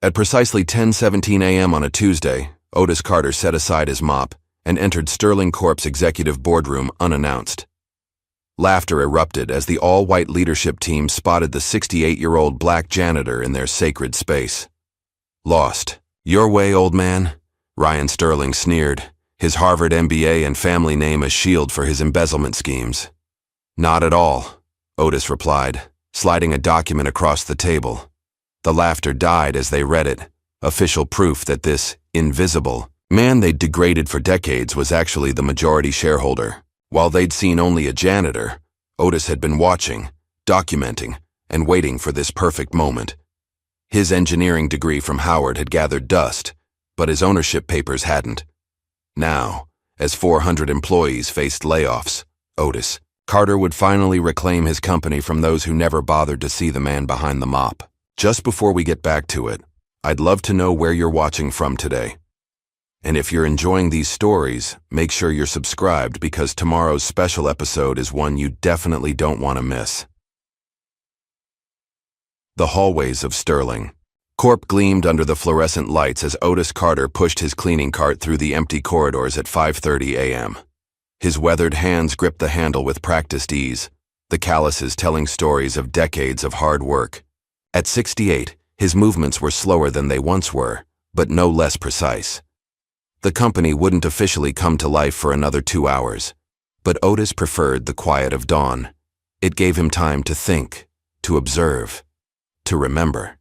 At precisely 10:17 a.m. on a Tuesday, Otis Carter set aside his mop and entered Sterling Corp's executive boardroom unannounced. Laughter erupted as the all-white leadership team spotted the 68-year-old black janitor in their sacred space. "Lost. Your way, old man?" Ryan Sterling sneered, his Harvard MBA and family name a shield for his embezzlement schemes. "Not at all," Otis replied, sliding a document across the table. The laughter died as they read it, official proof that this invisible man they'd degraded for decades was actually the majority shareholder. While they'd seen only a janitor, Otis had been watching, documenting, and waiting for this perfect moment. His engineering degree from Howard had gathered dust, but his ownership papers hadn't. Now, as 400 employees faced layoffs, Otis Carter would finally reclaim his company from those who never bothered to see the man behind the mop. Just before we get back to it, I'd love to know where you're watching from today. And if you're enjoying these stories, make sure you're subscribed because tomorrow's special episode is one you definitely don't want to miss. The hallways of Sterling Corp gleamed under the fluorescent lights as Otis Carter pushed his cleaning cart through the empty corridors at 5:30 a.m. His weathered hands gripped the handle with practiced ease, the calluses telling stories of decades of hard work. At 68, his movements were slower than they once were, but no less precise. The company wouldn't officially come to life for another 2 hours, but Otis preferred the quiet of dawn. It gave him time to think, to observe, to remember.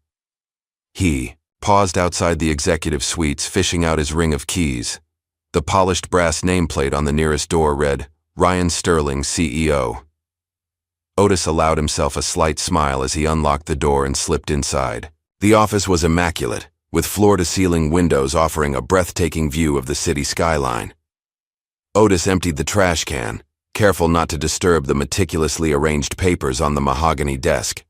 He paused outside the executive suites, fishing out his ring of keys. The polished brass nameplate on the nearest door read, "Ryan Sterling, CEO." Otis allowed himself a slight smile as he unlocked the door and slipped inside. The office was immaculate, with floor-to-ceiling windows offering a breathtaking view of the city skyline. Otis emptied the trash can, careful not to disturb the meticulously arranged papers on the mahogany desk.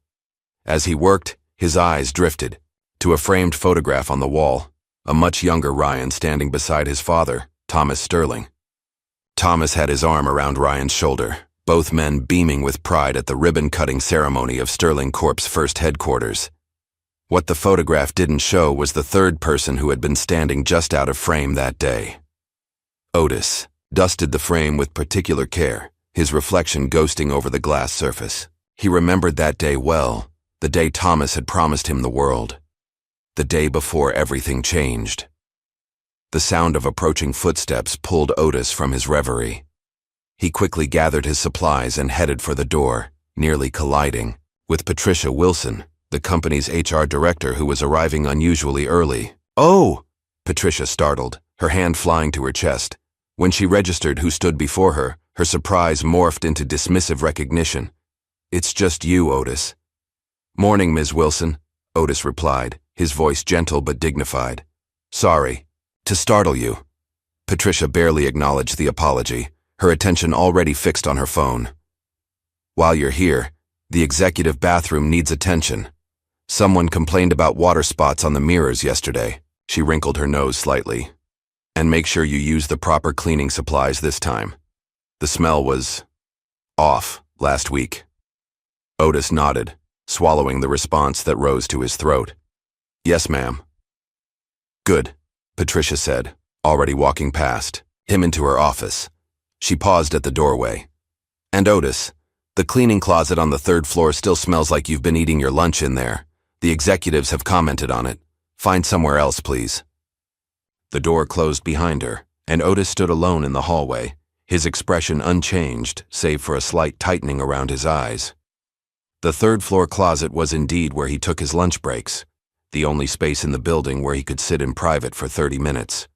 As he worked, his eyes drifted to a framed photograph on the wall, a much younger Ryan standing beside his father, Thomas Sterling. Thomas had his arm around Ryan's shoulder, both men beaming with pride at the ribbon-cutting ceremony of Sterling Corp's first headquarters. What the photograph didn't show was the third person who had been standing just out of frame that day. Otis dusted the frame with particular care, his reflection ghosting over the glass surface. He remembered that day well, the day Thomas had promised him the world. The day before everything changed. The sound of approaching footsteps pulled Otis from his reverie. He quickly gathered his supplies and headed for the door, nearly colliding with Patricia Wilson, the company's HR director who was arriving unusually early. "Oh!" Patricia startled, her hand flying to her chest. When she registered who stood before her, her surprise morphed into dismissive recognition. "It's just you, Otis." "Morning, Ms. Wilson," Otis replied, his voice gentle but dignified. "Sorry to startle you." Patricia barely acknowledged the apology, her attention already fixed on her phone. "While you're here, the executive bathroom needs attention. Someone complained about water spots on the mirrors yesterday." She wrinkled her nose slightly. "And make sure you use the proper cleaning supplies this time. The smell was off last week." Otis nodded, swallowing the response that rose to his throat. "Yes, ma'am." "Good," Patricia said, already walking past him into her office. She paused at the doorway. "And Otis, the cleaning closet on the third floor still smells like you've been eating your lunch in there. The executives have commented on it. Find somewhere else, please." The door closed behind her, and Otis stood alone in the hallway, his expression unchanged save for a slight tightening around his eyes. The third-floor closet was indeed where he took his lunch breaks, the only space in the building where he could sit in private for 30 minutes.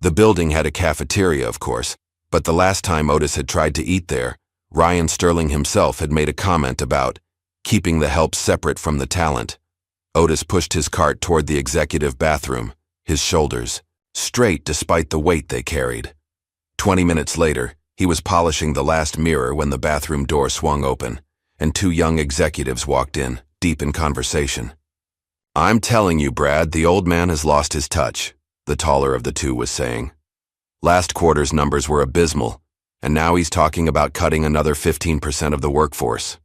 The building had a cafeteria, of course, but the last time Otis had tried to eat there, Ryan Sterling himself had made a comment about keeping the help separate from the talent. Otis pushed his cart toward the executive bathroom, his shoulders straight despite the weight they carried. 20 minutes later, he was polishing the last mirror when the bathroom door swung open, and two young executives walked in, deep in conversation. "I'm telling you, Brad, the old man has lost his touch," the taller of the two was saying. "Last quarter's numbers were abysmal, and now he's talking about cutting another 15% of the workforce.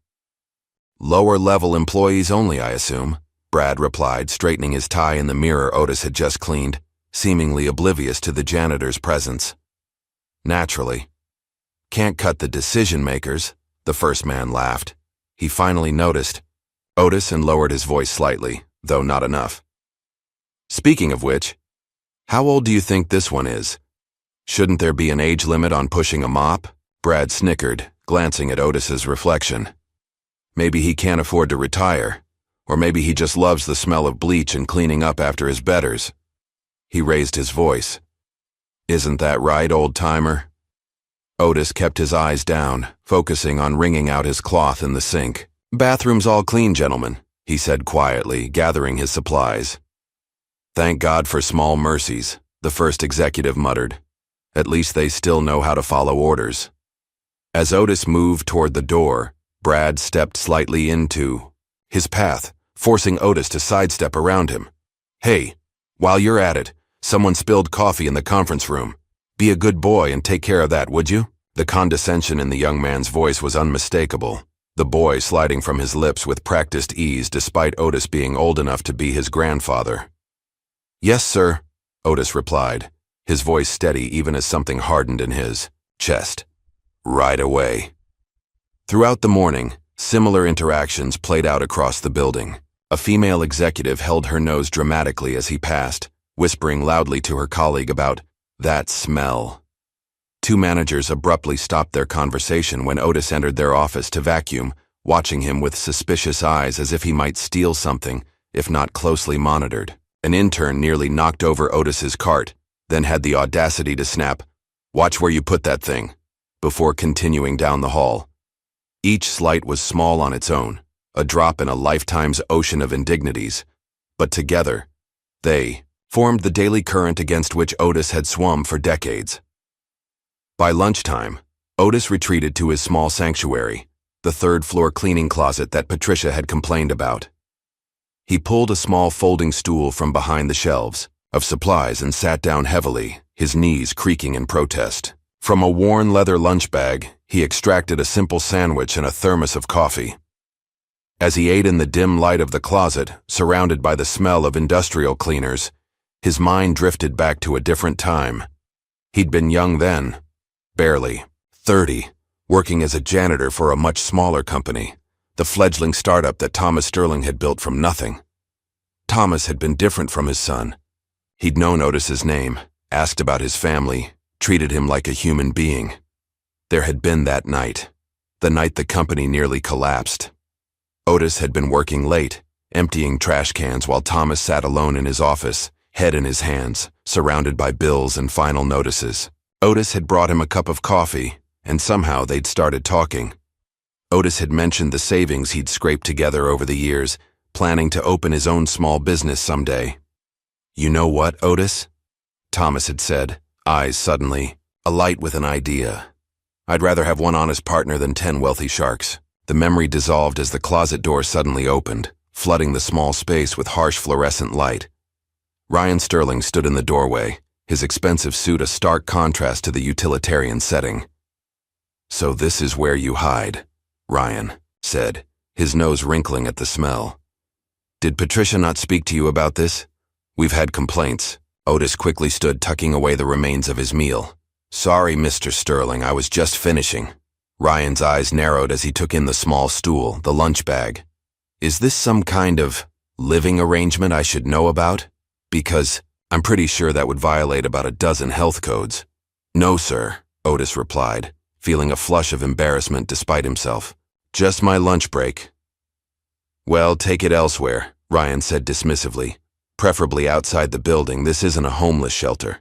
Lower-level employees only, I assume," Brad replied, straightening his tie in the mirror Otis had just cleaned, seemingly oblivious to the janitor's presence. Naturally. Can't cut the decision-makers, the first man laughed. He finally noticed Otis and lowered his voice slightly, though not enough. Speaking of which, how old do you think this one is? Shouldn't there be an age limit on pushing a mop? Brad snickered, glancing at Otis's reflection. Maybe he can't afford to retire, or maybe he just loves the smell of bleach and cleaning up after his betters. He raised his voice. Isn't that right, old-timer? Otis kept his eyes down, focusing on wringing out his cloth in the sink. Bathroom's all clean, gentlemen, he said quietly, gathering his supplies. Thank God for small mercies, the first executive muttered. At least they still know how to follow orders. As Otis moved toward the door, Brad stepped slightly into his path, forcing Otis to sidestep around him. Hey, while you're at it, someone spilled coffee in the conference room. Be a good boy and take care of that, would you? The condescension in the young man's voice was unmistakable, the boy sliding from his lips with practiced ease despite Otis being old enough to be his grandfather. Yes, sir, Otis replied, his voice steady even as something hardened in his chest. Right away. Throughout the morning, similar interactions played out across the building. A female executive held her nose dramatically as he passed, whispering loudly to her colleague about that smell. Two managers abruptly stopped their conversation when Otis entered their office to vacuum, watching him with suspicious eyes as if he might steal something, if not closely monitored. An intern nearly knocked over Otis's cart, then had the audacity to snap, "Watch where you put that thing," before continuing down the hall. Each slight was small on its own, a drop in a lifetime's ocean of indignities, but together, they formed the daily current against which Otis had swum for decades. By lunchtime, Otis retreated to his small sanctuary, the third-floor cleaning closet that Patricia had complained about. He pulled a small folding stool from behind the shelves of supplies and sat down heavily, his knees creaking in protest. From a worn leather lunch bag, he extracted a simple sandwich and a thermos of coffee. As he ate in the dim light of the closet, surrounded by the smell of industrial cleaners, his mind drifted back to a different time. He'd been young then, barely 30, working as a janitor for a much smaller company, the fledgling startup that Thomas Sterling had built from nothing. Thomas had been different from his son. He'd known Otis's name, asked about his family, treated him like a human being. There had been that night, the night the company nearly collapsed. Otis had been working late, emptying trash cans while Thomas sat alone in his office, head in his hands, surrounded by bills and final notices. Otis had brought him a cup of coffee, and somehow they'd started talking. Otis had mentioned the savings he'd scraped together over the years, planning to open his own small business someday. You know what, Otis? Thomas had said, eyes suddenly alight with an idea. I'd rather have one honest partner than 10 wealthy sharks. The memory dissolved as the closet door suddenly opened, flooding the small space with harsh fluorescent light. Ryan Sterling stood in the doorway, his expensive suit a stark contrast to the utilitarian setting. So this is where you hide, Ryan said, his nose wrinkling at the smell. Did Patricia not speak to you about this? We've had complaints. Otis quickly stood tucking away the remains of his meal. Sorry, Mr. Sterling, I was just finishing. Ryan's eyes narrowed as he took in the small stool, the lunch bag. Is this some kind of living arrangement I should know about? Because I'm pretty sure that would violate about a dozen health codes. No, sir, Otis replied, feeling a flush of embarrassment despite himself. Just my lunch break. Well, take it elsewhere, Ryan said dismissively. Preferably outside the building. This isn't a homeless shelter.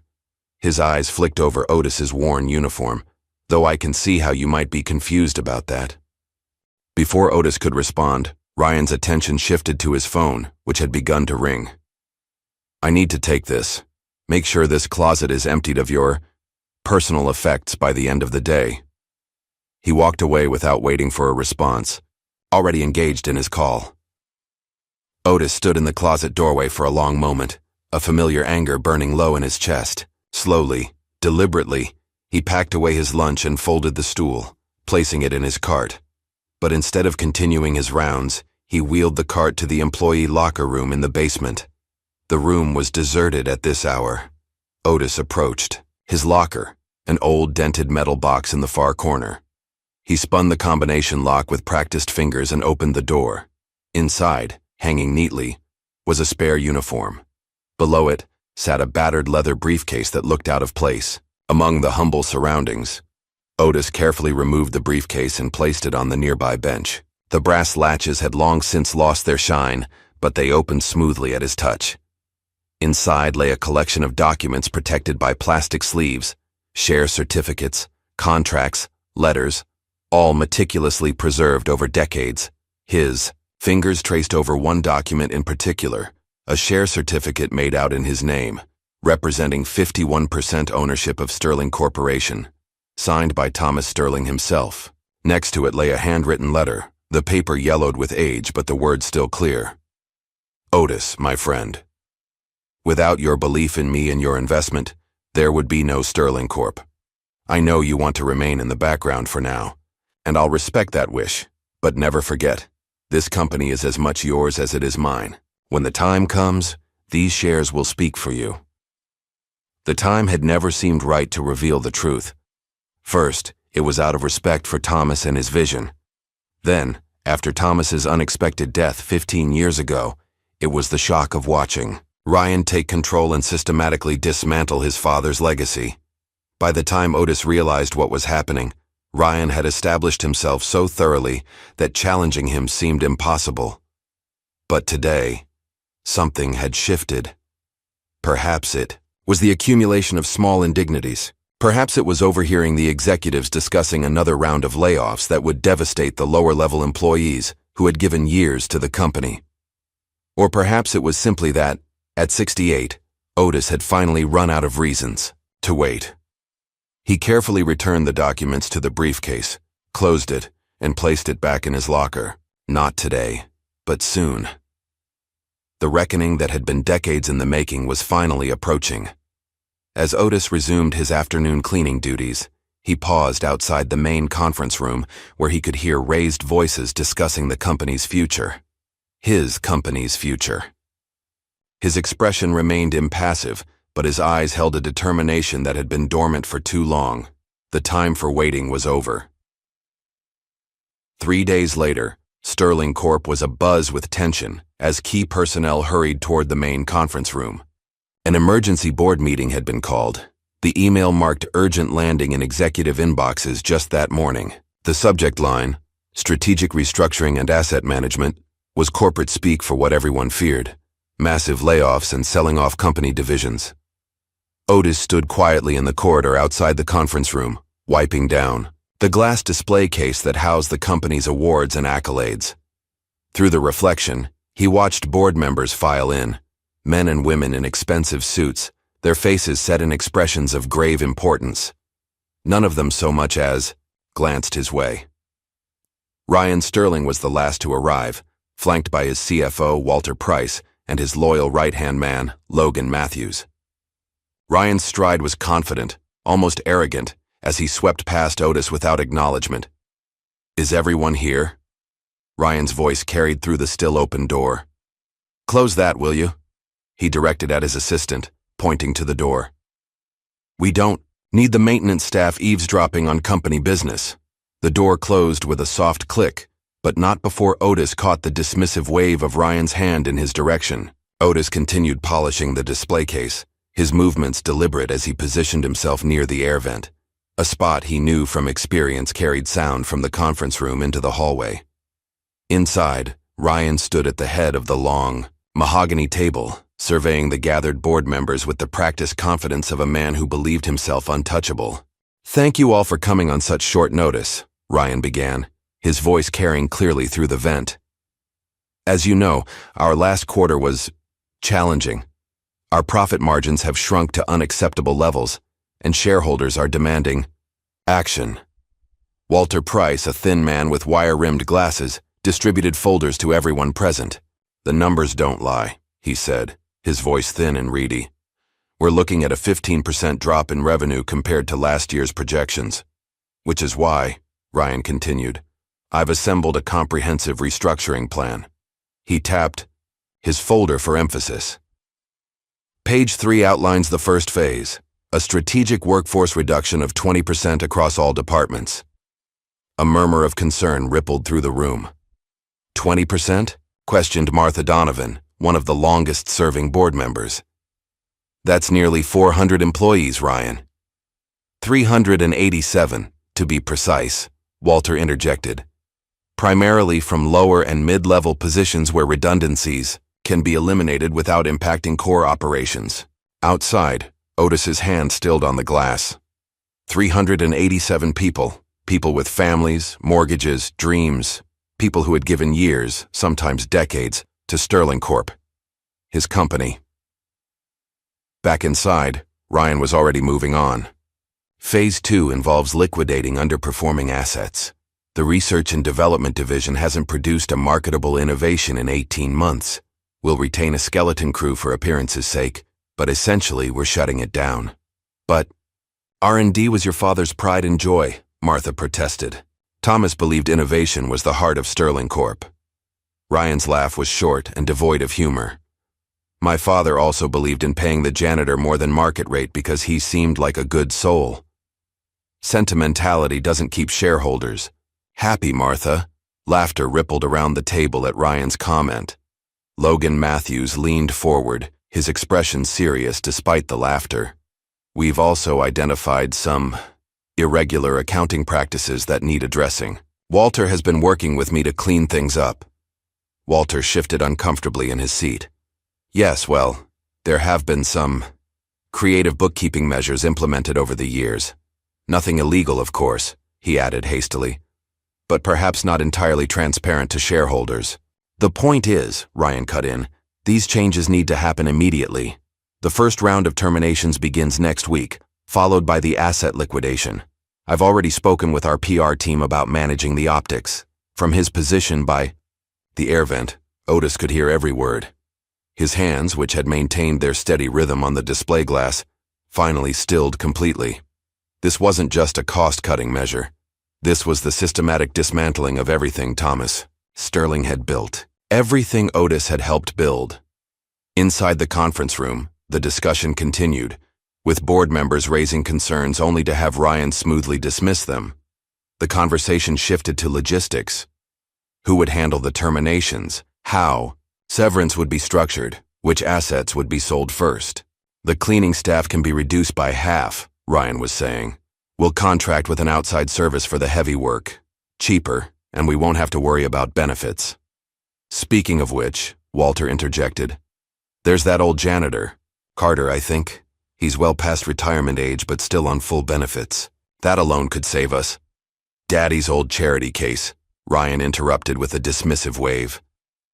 His eyes flicked over Otis's worn uniform, though I can see how you might be confused about that. Before Otis could respond, Ryan's attention shifted to his phone, which had begun to ring. I need to take this. Make sure this closet is emptied of your personal effects by the end of the day. He walked away without waiting for a response, already engaged in his call. Otis stood in the closet doorway for a long moment, a familiar anger burning low in his chest. Slowly, deliberately, he packed away his lunch and folded the stool, placing it in his cart. But instead of continuing his rounds, He wheeled the cart to the employee locker room in the basement. The room was deserted at this hour. Otis approached. His locker, an old dented metal box in the far corner. He spun the combination lock with practiced fingers and opened the door. Inside, hanging neatly, was a spare uniform. Below it sat a battered leather briefcase that looked out of place. Among the humble surroundings, Otis carefully removed the briefcase and placed it on the nearby bench. The brass latches had long since lost their shine, but they opened smoothly at his touch. Inside lay a collection of documents protected by plastic sleeves, share certificates, contracts, letters, all meticulously preserved over decades. His fingers traced over one document in particular, a share certificate made out in his name, representing 51% ownership of Sterling Corporation, signed by Thomas Sterling himself. Next to it lay a handwritten letter, the paper yellowed with age but the words still clear. Otis, my friend. Without your belief in me and your investment, there would be no Sterling Corp. I know you want to remain in the background for now, and I'll respect that wish, but never forget, this company is as much yours as it is mine. When the time comes, these shares will speak for you. The time had never seemed right to reveal the truth. First, it was out of respect for Thomas and his vision. Then, after Thomas's unexpected death 15 years ago, it was the shock of watching Ryan take control and systematically dismantle his father's legacy. By the time Otis realized what was happening, Ryan had established himself so thoroughly that challenging him seemed impossible. But today, something had shifted. Perhaps it was the accumulation of small indignities. Perhaps it was overhearing the executives discussing another round of layoffs that would devastate the lower-level employees who had given years to the company. Or perhaps it was simply that, at 68, Otis had finally run out of reasons to wait. He carefully returned the documents to the briefcase, closed it, and placed it back in his locker. Not today, but soon. The reckoning that had been decades in the making was finally approaching. As Otis resumed his afternoon cleaning duties, he paused outside the main conference room where he could hear raised voices discussing the company's future. His company's future. His expression remained impassive, but his eyes held a determination that had been dormant for too long. The time for waiting was over. 3 days later, Sterling Corp was abuzz with tension as key personnel hurried toward the main conference room. An emergency board meeting had been called. The email marked urgent landing in executive inboxes just that morning. The subject line, Strategic Restructuring and Asset Management, was corporate speak for what everyone feared. Massive layoffs and selling off company divisions. Otis stood quietly in the corridor outside the conference room, wiping down the glass display case that housed the company's awards and accolades. Through the reflection, he watched board members file in, men and women in expensive suits, their faces set in expressions of grave importance. None of them so much as glanced his way. Ryan Sterling was the last to arrive, flanked by his CFO, Walter Price, and his loyal right-hand man, Logan Matthews. Ryan's stride was confident, almost arrogant, as he swept past Otis without acknowledgement. "Is everyone here?" Ryan's voice carried through the still-open door. "Close that, will you?" he directed at his assistant, pointing to the door. "We don't need the maintenance staff eavesdropping on company business." The door closed with a soft click, but not before Otis caught the dismissive wave of Ryan's hand in his direction. Otis continued polishing the display case, his movements deliberate as he positioned himself near the air vent, a spot he knew from experience carried sound from the conference room into the hallway. Inside, Ryan stood at the head of the long, mahogany table, surveying the gathered board members with the practiced confidence of a man who believed himself untouchable. "Thank you all for coming on such short notice," Ryan began, his voice carrying clearly through the vent. "As you know, our last quarter was challenging. Our profit margins have shrunk to unacceptable levels, and shareholders are demanding action." Walter Price, a thin man with wire-rimmed glasses, distributed folders to everyone present. "The numbers don't lie," he said, his voice thin and reedy. "We're looking at a 15% drop in revenue compared to last year's projections. Which is why," Ryan continued, "I've assembled a comprehensive restructuring plan. He tapped his folder for emphasis. Page 3 outlines the first phase, a strategic workforce reduction of 20% across all departments. A murmur of concern rippled through the room. 20%? Questioned Martha Donovan, one of the longest-serving board members. That's nearly 400 employees, Ryan. 387, to be precise, Walter interjected. Primarily from lower and mid-level positions where redundancies can be eliminated without impacting core operations. Outside, Otis's hand stilled on the glass. 387 people, people with families, mortgages, dreams, people who had given years, sometimes decades, to Sterling Corp. His company. Back inside, Ryan was already moving on. Phase 2 involves liquidating underperforming assets. The Research and Development Division hasn't produced a marketable innovation in 18 months. We'll retain a skeleton crew for appearance's sake, but essentially we're shutting it down. But R&D was your father's pride and joy, Martha protested. Thomas believed innovation was the heart of Sterling Corp. Ryan's laugh was short and devoid of humor. My father also believed in paying the janitor more than market rate because he seemed like a good soul. Sentimentality doesn't keep shareholders happy, Martha. Laughter rippled around the table at Ryan's comment. Logan Matthews leaned forward, his expression serious despite the laughter. We've also identified some irregular accounting practices that need addressing. Walter has been working with me to clean things up. Walter shifted uncomfortably in his seat. Yes, well, there have been some creative bookkeeping measures implemented over the years. Nothing illegal, of course, he added hastily, but perhaps not entirely transparent to shareholders. The point is, Ryan cut in, these changes need to happen immediately. The first round of terminations begins next week, followed by the asset liquidation. I've already spoken with our PR team about managing the optics. From his position by the air vent, Otis could hear every word. His hands, which had maintained their steady rhythm on the display glass, finally stilled completely. This wasn't just a cost-cutting measure. This was the systematic dismantling of everything Thomas Sterling had built. Everything Otis had helped build. Inside the conference room, the discussion continued, with board members raising concerns only to have Ryan smoothly dismiss them. The conversation shifted to logistics. Who would handle the terminations? How? Severance would be structured. Which assets would be sold first? The cleaning staff can be reduced by half, Ryan was saying. We'll contract with an outside service for the heavy work. Cheaper, and we won't have to worry about benefits. Speaking of which, Walter interjected, there's that old janitor. Carter, I think. He's well past retirement age but still on full benefits. That alone could save us. Daddy's old charity case, Ryan interrupted with a dismissive wave.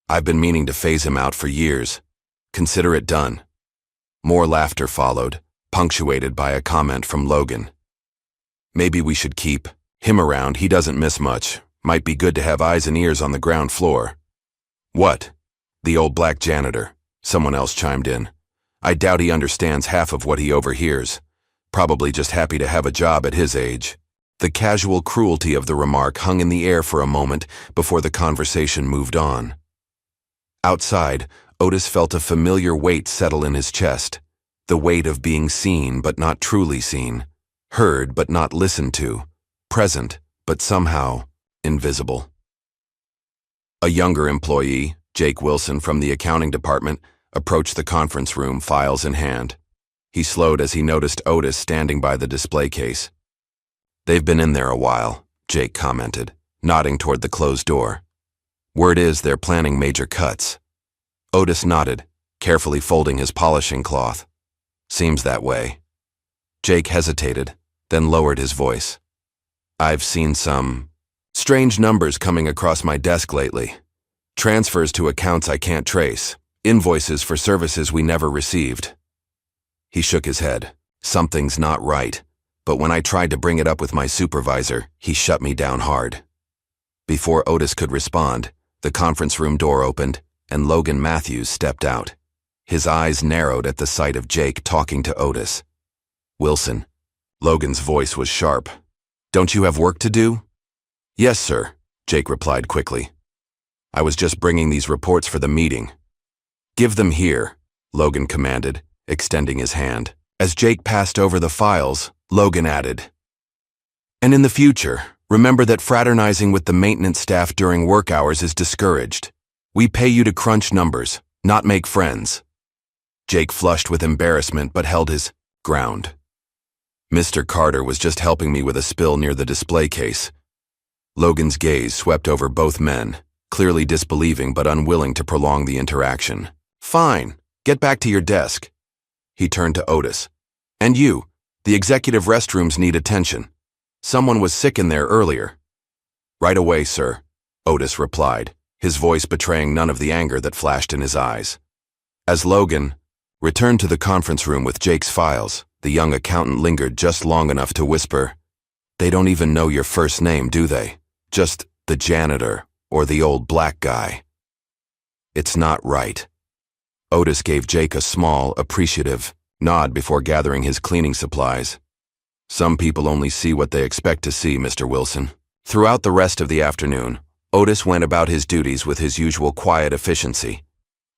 I've been meaning to phase him out for years. Consider it done. More laughter followed, punctuated by a comment from Logan. Maybe we should keep him around. He doesn't miss much. Might be good to have eyes and ears on the ground floor. What? The old black janitor, someone else chimed in. I doubt he understands half of what he overhears. Probably just happy to have a job at his age. The casual cruelty of the remark hung in the air for a moment before the conversation moved on. Outside, Otis felt a familiar weight settle in his chest, the weight of being seen but not truly seen, heard but not listened to, present but somehow invisible. A younger employee, Jake Wilson from the accounting department, approached the conference room, files in hand. He slowed as he noticed Otis standing by the display case. They've been in there a while, Jake commented, nodding toward the closed door. Word is they're planning major cuts. Otis nodded, carefully folding his polishing cloth. Seems that way. Jake hesitated, then lowered his voice. I've seen some strange numbers coming across my desk lately. Transfers to accounts I can't trace. Invoices for services we never received. He shook his head. Something's not right. But when I tried to bring it up with my supervisor, he shut me down hard. Before Otis could respond, the conference room door opened, and Logan Matthews stepped out. His eyes narrowed at the sight of Jake talking to Otis. Wilson. Logan's voice was sharp. Don't you have work to do? Yes, sir, Jake replied quickly. I was just bringing these reports for the meeting. Give them here, Logan commanded, extending his hand. As Jake passed over the files, Logan added, "And in the future, remember that fraternizing with the maintenance staff during work hours is discouraged. We pay you to crunch numbers, not make friends." Jake flushed with embarrassment but held his ground. Mr. Carter was just helping me with a spill near the display case. Logan's gaze swept over both men, clearly disbelieving but unwilling to prolong the interaction. "Fine, get back to your desk." He turned to Otis. "And you, the executive restrooms need attention. Someone was sick in there earlier." "Right away, sir," Otis replied, his voice betraying none of the anger that flashed in his eyes. As Logan returned to the conference room with Jake's files, the young accountant lingered just long enough to whisper, "They don't even know your first name, do they? Just the janitor or the old black guy." "It's not right." Otis gave Jake a small, appreciative nod before gathering his cleaning supplies. "Some people only see what they expect to see, Mr. Wilson." Throughout the rest of the afternoon, Otis went about his duties with his usual quiet efficiency,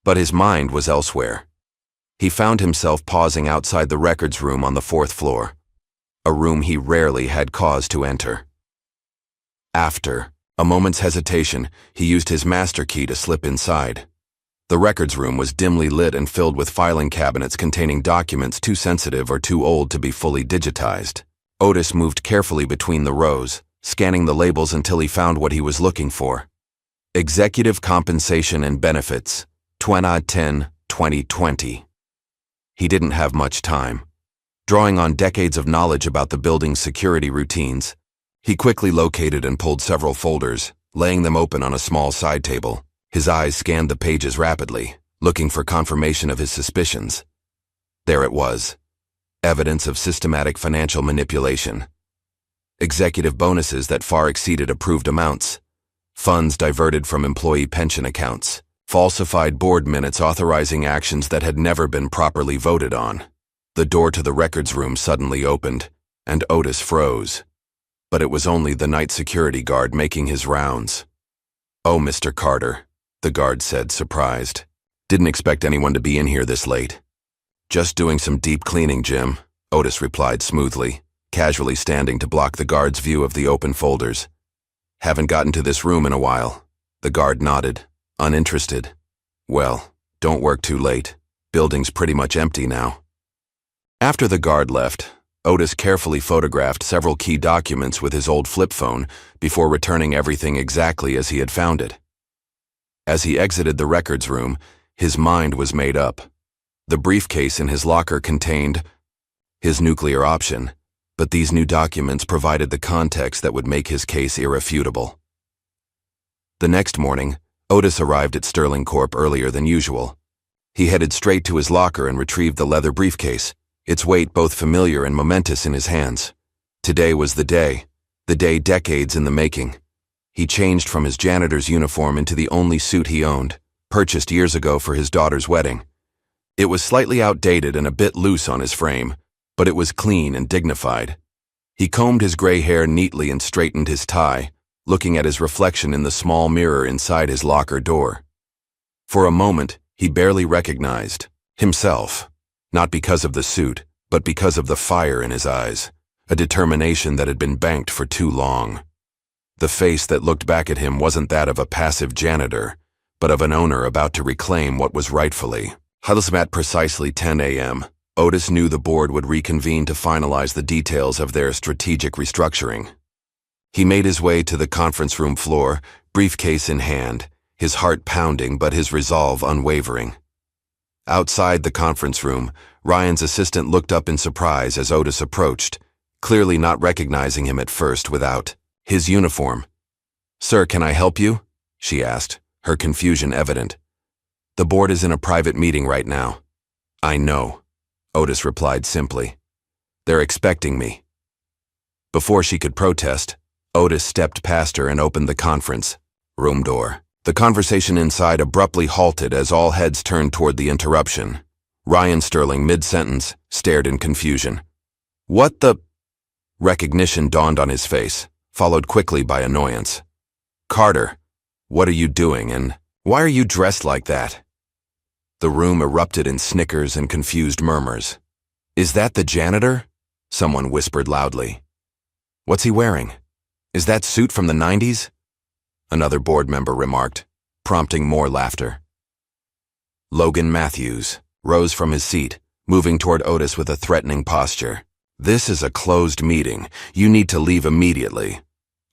but his mind was elsewhere. He found himself pausing outside the records room on the 4th floor, a room he rarely had cause to enter. After a moment's hesitation, he used his master key to slip inside. The records room was dimly lit and filled with filing cabinets containing documents too sensitive or too old to be fully digitized. Otis moved carefully between the rows, scanning the labels until he found what he was looking for. Executive Compensation and Benefits, 2010-2020. He didn't have much time. Drawing on decades of knowledge about the building's security routines, he quickly located and pulled several folders, laying them open on a small side table. His eyes scanned the pages rapidly, looking for confirmation of his suspicions. There it was. Evidence of systematic financial manipulation. Executive bonuses that far exceeded approved amounts. Funds diverted from employee pension accounts. Falsified board minutes authorizing actions that had never been properly voted on. The door to the records room suddenly opened, and Otis froze. But it was only the night security guard making his rounds. "Oh, Mr. Carter," the guard said, surprised. "Didn't expect anyone to be in here this late." "Just doing some deep cleaning, Jim," Otis replied smoothly, casually standing to block the guard's view of the open folders. "Haven't gotten to this room in a while." The guard nodded, uninterested. "Well, don't work too late. Building's pretty much empty now." After the guard left, Otis carefully photographed several key documents with his old flip phone before returning everything exactly as he had found it. As he exited the records room, his mind was made up. The briefcase in his locker contained his nuclear option, but these new documents provided the context that would make his case irrefutable. The next morning, Otis arrived at Sterling Corp earlier than usual. He headed straight to his locker and retrieved the leather briefcase, its weight both familiar and momentous in his hands. Today was the day decades in the making. He changed from his janitor's uniform into the only suit he owned, purchased years ago for his daughter's wedding. It was slightly outdated and a bit loose on his frame, but it was clean and dignified. He combed his gray hair neatly and straightened his tie, looking at his reflection in the small mirror inside his locker door. For a moment, he barely recognized himself, not because of the suit, but because of the fire in his eyes, a determination that had been banked for too long. The face that looked back at him wasn't that of a passive janitor, but of an owner about to reclaim what was rightfully. At precisely 10 a.m., Otis knew the board would reconvene to finalize the details of their strategic restructuring. He made his way to the conference room floor, briefcase in hand, his heart pounding but his resolve unwavering. Outside the conference room, Ryan's assistant looked up in surprise as Otis approached, clearly not recognizing him at first without his uniform. "Sir, can I help you?" she asked, her confusion evident. "The board is in a private meeting right now." "I know," Otis replied simply. "They're expecting me." Before she could protest, Otis stepped past her and opened the conference room door. The conversation inside abruptly halted as all heads turned toward the interruption. Ryan Sterling, mid-sentence, stared in confusion. "What the—" Recognition dawned on his face, followed quickly by annoyance. "Carter," What are you doing, and why are you dressed like that? The room erupted in snickers and confused murmurs. Is that the janitor? Someone whispered loudly. What's he wearing? Is that suit from the 90s? Another board member remarked, prompting more laughter. Logan Matthews rose from his seat, moving toward Otis with a threatening posture. This is a closed meeting. You need to leave immediately.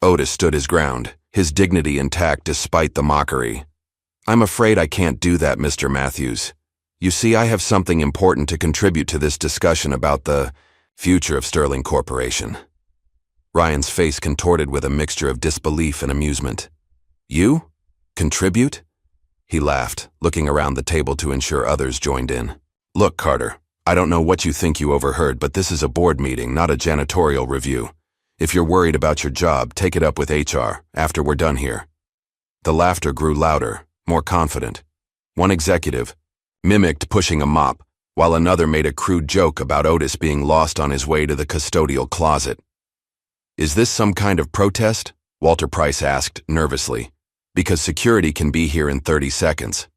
Otis stood his ground, his dignity intact despite the mockery. I'm afraid I can't do that, Mr. Matthews. You see, I have something important to contribute to this discussion about the future of Sterling Corporation. Ryan's face contorted with a mixture of disbelief and amusement. You? Contribute? He laughed, looking around the table to ensure others joined in. Look, Carter, I don't know what you think you overheard, but this is a board meeting, not a janitorial review. If you're worried about your job, take it up with HR after we're done here. The laughter grew louder, more confident. One executive mimicked pushing a mop, while another made a crude joke about Otis being lost on his way to the custodial closet. Is this some kind of protest? Walter Price asked nervously, because security can be here in 30 seconds.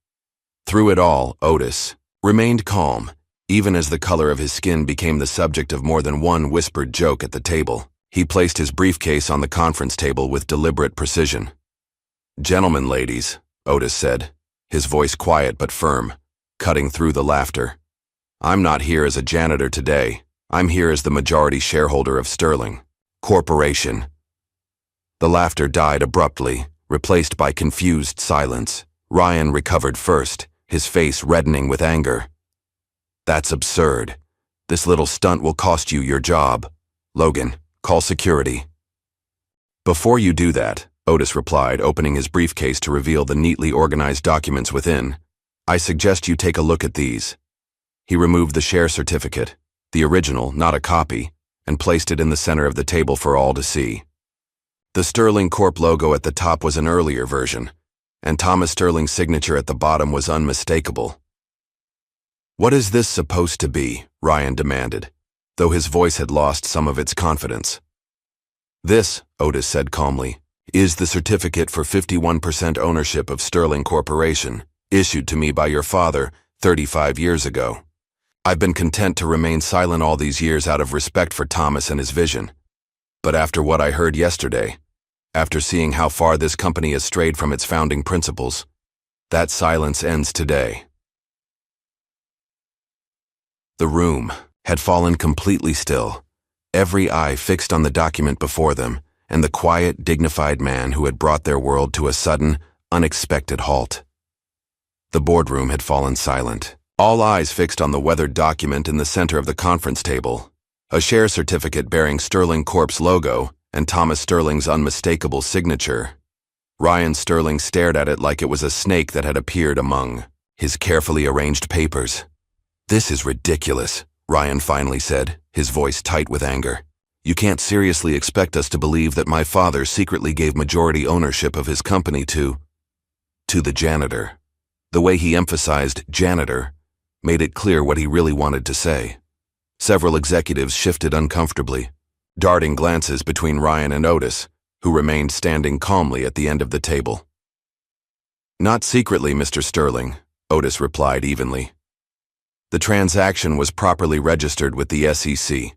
Through it all, Otis remained calm, even as the color of his skin became the subject of more than one whispered joke at the table. He placed his briefcase on the conference table with deliberate precision. Gentlemen, ladies, Otis said, his voice quiet but firm, cutting through the laughter. I'm not here as a janitor today. I'm here as the majority shareholder of Sterling Corporation. The laughter died abruptly, replaced by confused silence. Ryan recovered first, his face reddening with anger. That's absurd. This little stunt will cost you your job. Logan, call security. Before you do that, Otis replied, opening his briefcase to reveal the neatly organized documents within, I suggest you take a look at these. He removed the share certificate, the original, not a copy, and placed it in the center of the table for all to see. The Sterling Corp logo at the top was an earlier version, and Thomas Sterling's signature at the bottom was unmistakable. What is this supposed to be? Ryan demanded, though his voice had lost some of its confidence. This, Otis said calmly, is the certificate for 51% ownership of Sterling Corporation, issued to me by your father 35 years ago. I've been content to remain silent all these years out of respect for Thomas and his vision. But after what I heard yesterday, after seeing how far this company has strayed from its founding principles, that silence ends today. The room had fallen completely still, every eye fixed on the document before them and the quiet, dignified man who had brought their world to a sudden, unexpected halt. The boardroom had fallen silent, all eyes fixed on the weathered document in the center of the conference table, a share certificate bearing Sterling Corp's logo and Thomas Sterling's unmistakable signature. Ryan Sterling stared at it like it was a snake that had appeared among his carefully arranged papers. This is ridiculous, Ryan finally said, his voice tight with anger. You can't seriously expect us to believe that my father secretly gave majority ownership of his company to the janitor. The way he emphasized janitor made it clear what he really wanted to say. Several executives shifted uncomfortably, darting glances between Ryan and Otis, who remained standing calmly at the end of the table. Not secretly, Mr. Sterling, Otis replied evenly. The transaction was properly registered with the SEC.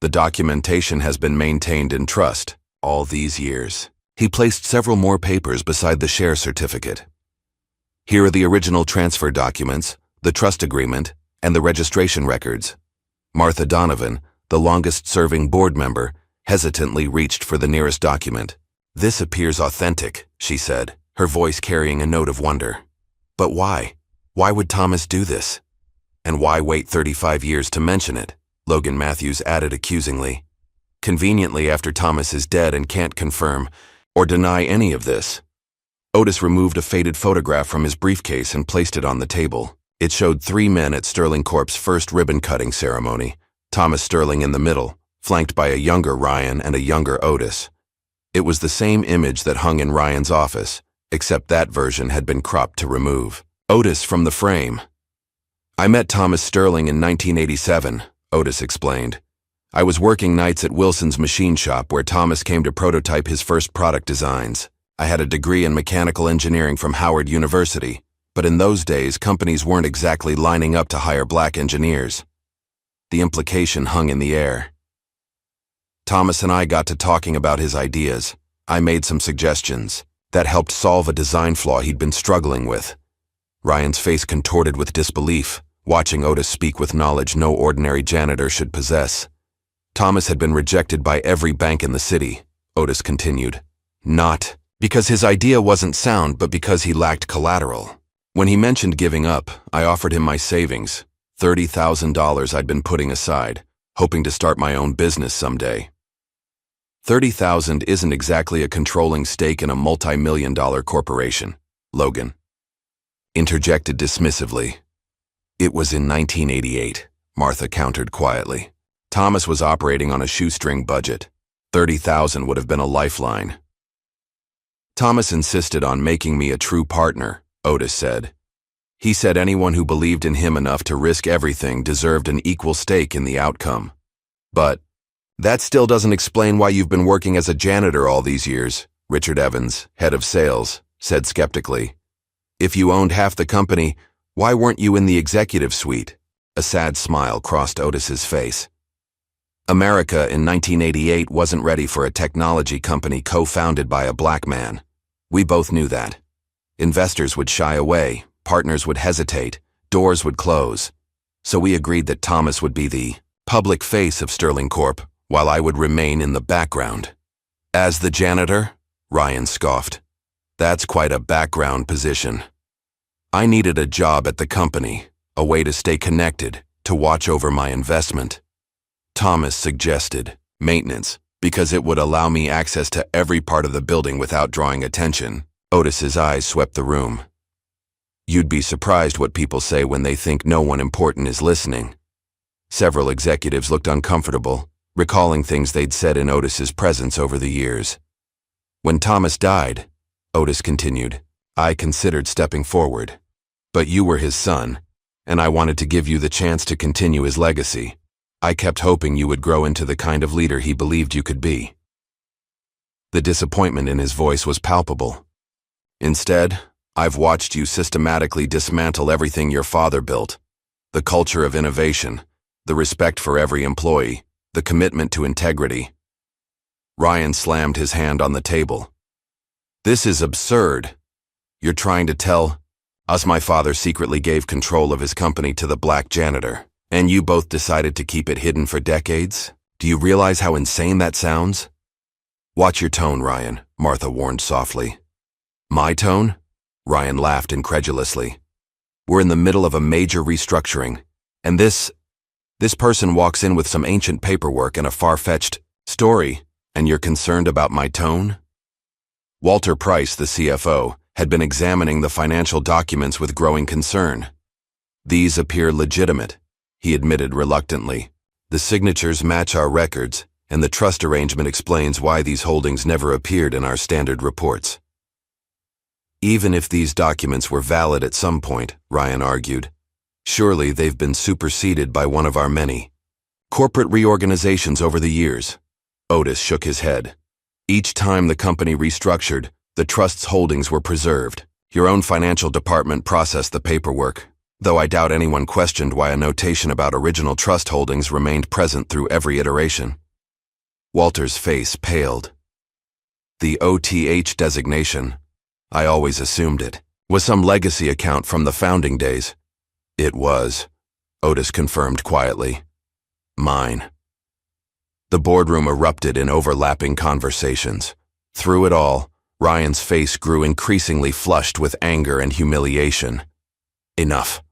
The documentation has been maintained in trust all these years. He placed several more papers beside the share certificate. Here are the original transfer documents, the trust agreement, and the registration records. Martha Donovan, the longest-serving board member, hesitantly reached for the nearest document. This appears authentic, she said, her voice carrying a note of wonder. But why? Why would Thomas do this? And why wait 35 years to mention it? Logan Matthews added accusingly. Conveniently after Thomas is dead and can't confirm or deny any of this. Otis removed a faded photograph from his briefcase and placed it on the table. It showed 3 men at Sterling Corp's first ribbon-cutting ceremony, Thomas Sterling in the middle, flanked by a younger Ryan and a younger Otis. It was the same image that hung in Ryan's office, except that version had been cropped to remove. Otis from the frame. I met Thomas Sterling in 1987, Otis explained. I was working nights at Wilson's machine shop where Thomas came to prototype his first product designs. I had a degree in mechanical engineering from Howard University, but in those days, companies weren't exactly lining up to hire black engineers. The implication hung in the air. Thomas and I got to talking about his ideas. I made some suggestions that helped solve a design flaw he'd been struggling with. Ryan's face contorted with disbelief, watching Otis speak with knowledge no ordinary janitor should possess. Thomas had been rejected by every bank in the city, Otis continued. Not because his idea wasn't sound, but because he lacked collateral. When he mentioned giving up, I offered him my savings, $30,000 I'd been putting aside, hoping to start my own business someday. $30,000 isn't exactly a controlling stake in a multi-million-dollar corporation, Logan interjected dismissively. It was in 1988, Martha countered quietly. Thomas was operating on a shoestring budget. $30,000 would have been a lifeline. Thomas insisted on making me a true partner, Otis said. He said anyone who believed in him enough to risk everything deserved an equal stake in the outcome. But that still doesn't explain why you've been working as a janitor all these years, Richard Evans, head of sales, said skeptically. If you owned half the company, why weren't you in the executive suite? A sad smile crossed Otis's face. America in 1988 wasn't ready for a technology company co-founded by a black man. We both knew that. Investors would shy away, partners would hesitate, doors would close. So we agreed that Thomas would be the public face of Sterling Corp, while I would remain in the background. As the janitor? Ryan scoffed. That's quite a background position. I needed a job at the company, a way to stay connected, to watch over my investment. Thomas suggested maintenance, because it would allow me access to every part of the building without drawing attention. Otis's eyes swept the room. You'd be surprised what people say when they think no one important is listening. Several executives looked uncomfortable, recalling things they'd said in Otis's presence over the years. When Thomas died, Otis continued, I considered stepping forward. But you were his son, and I wanted to give you the chance to continue his legacy. I kept hoping you would grow into the kind of leader he believed you could be. The disappointment in his voice was palpable. Instead, I've watched you systematically dismantle everything your father built. The culture of innovation, the respect for every employee, the commitment to integrity. Ryan slammed his hand on the table. This is absurd. You're trying to tell us my father secretly gave control of his company to the black janitor, and you both decided to keep it hidden for decades? Do you realize how insane that sounds? Watch your tone, Ryan, Martha warned softly. My tone? Ryan laughed incredulously. We're in the middle of a major restructuring, and this person walks in with some ancient paperwork and a far-fetched story, and you're concerned about my tone? Walter Price, the CFO, had been examining the financial documents with growing concern. These appear legitimate, he admitted reluctantly. The signatures match our records, and the trust arrangement explains why these holdings never appeared in our standard reports. Even if these documents were valid at some point, Ryan argued, surely they've been superseded by one of our many corporate reorganizations over the years. Otis shook his head. Each time the company restructured, the trust's holdings were preserved. Your own financial department processed the paperwork, though I doubt anyone questioned why a notation about original trust holdings remained present through every iteration. Walter's face paled. The OTH designation, I always assumed it, was some legacy account from the founding days. It was, Otis confirmed quietly. Mine. The boardroom erupted in overlapping conversations. Through it all, Ryan's face grew increasingly flushed with anger and humiliation. Enough,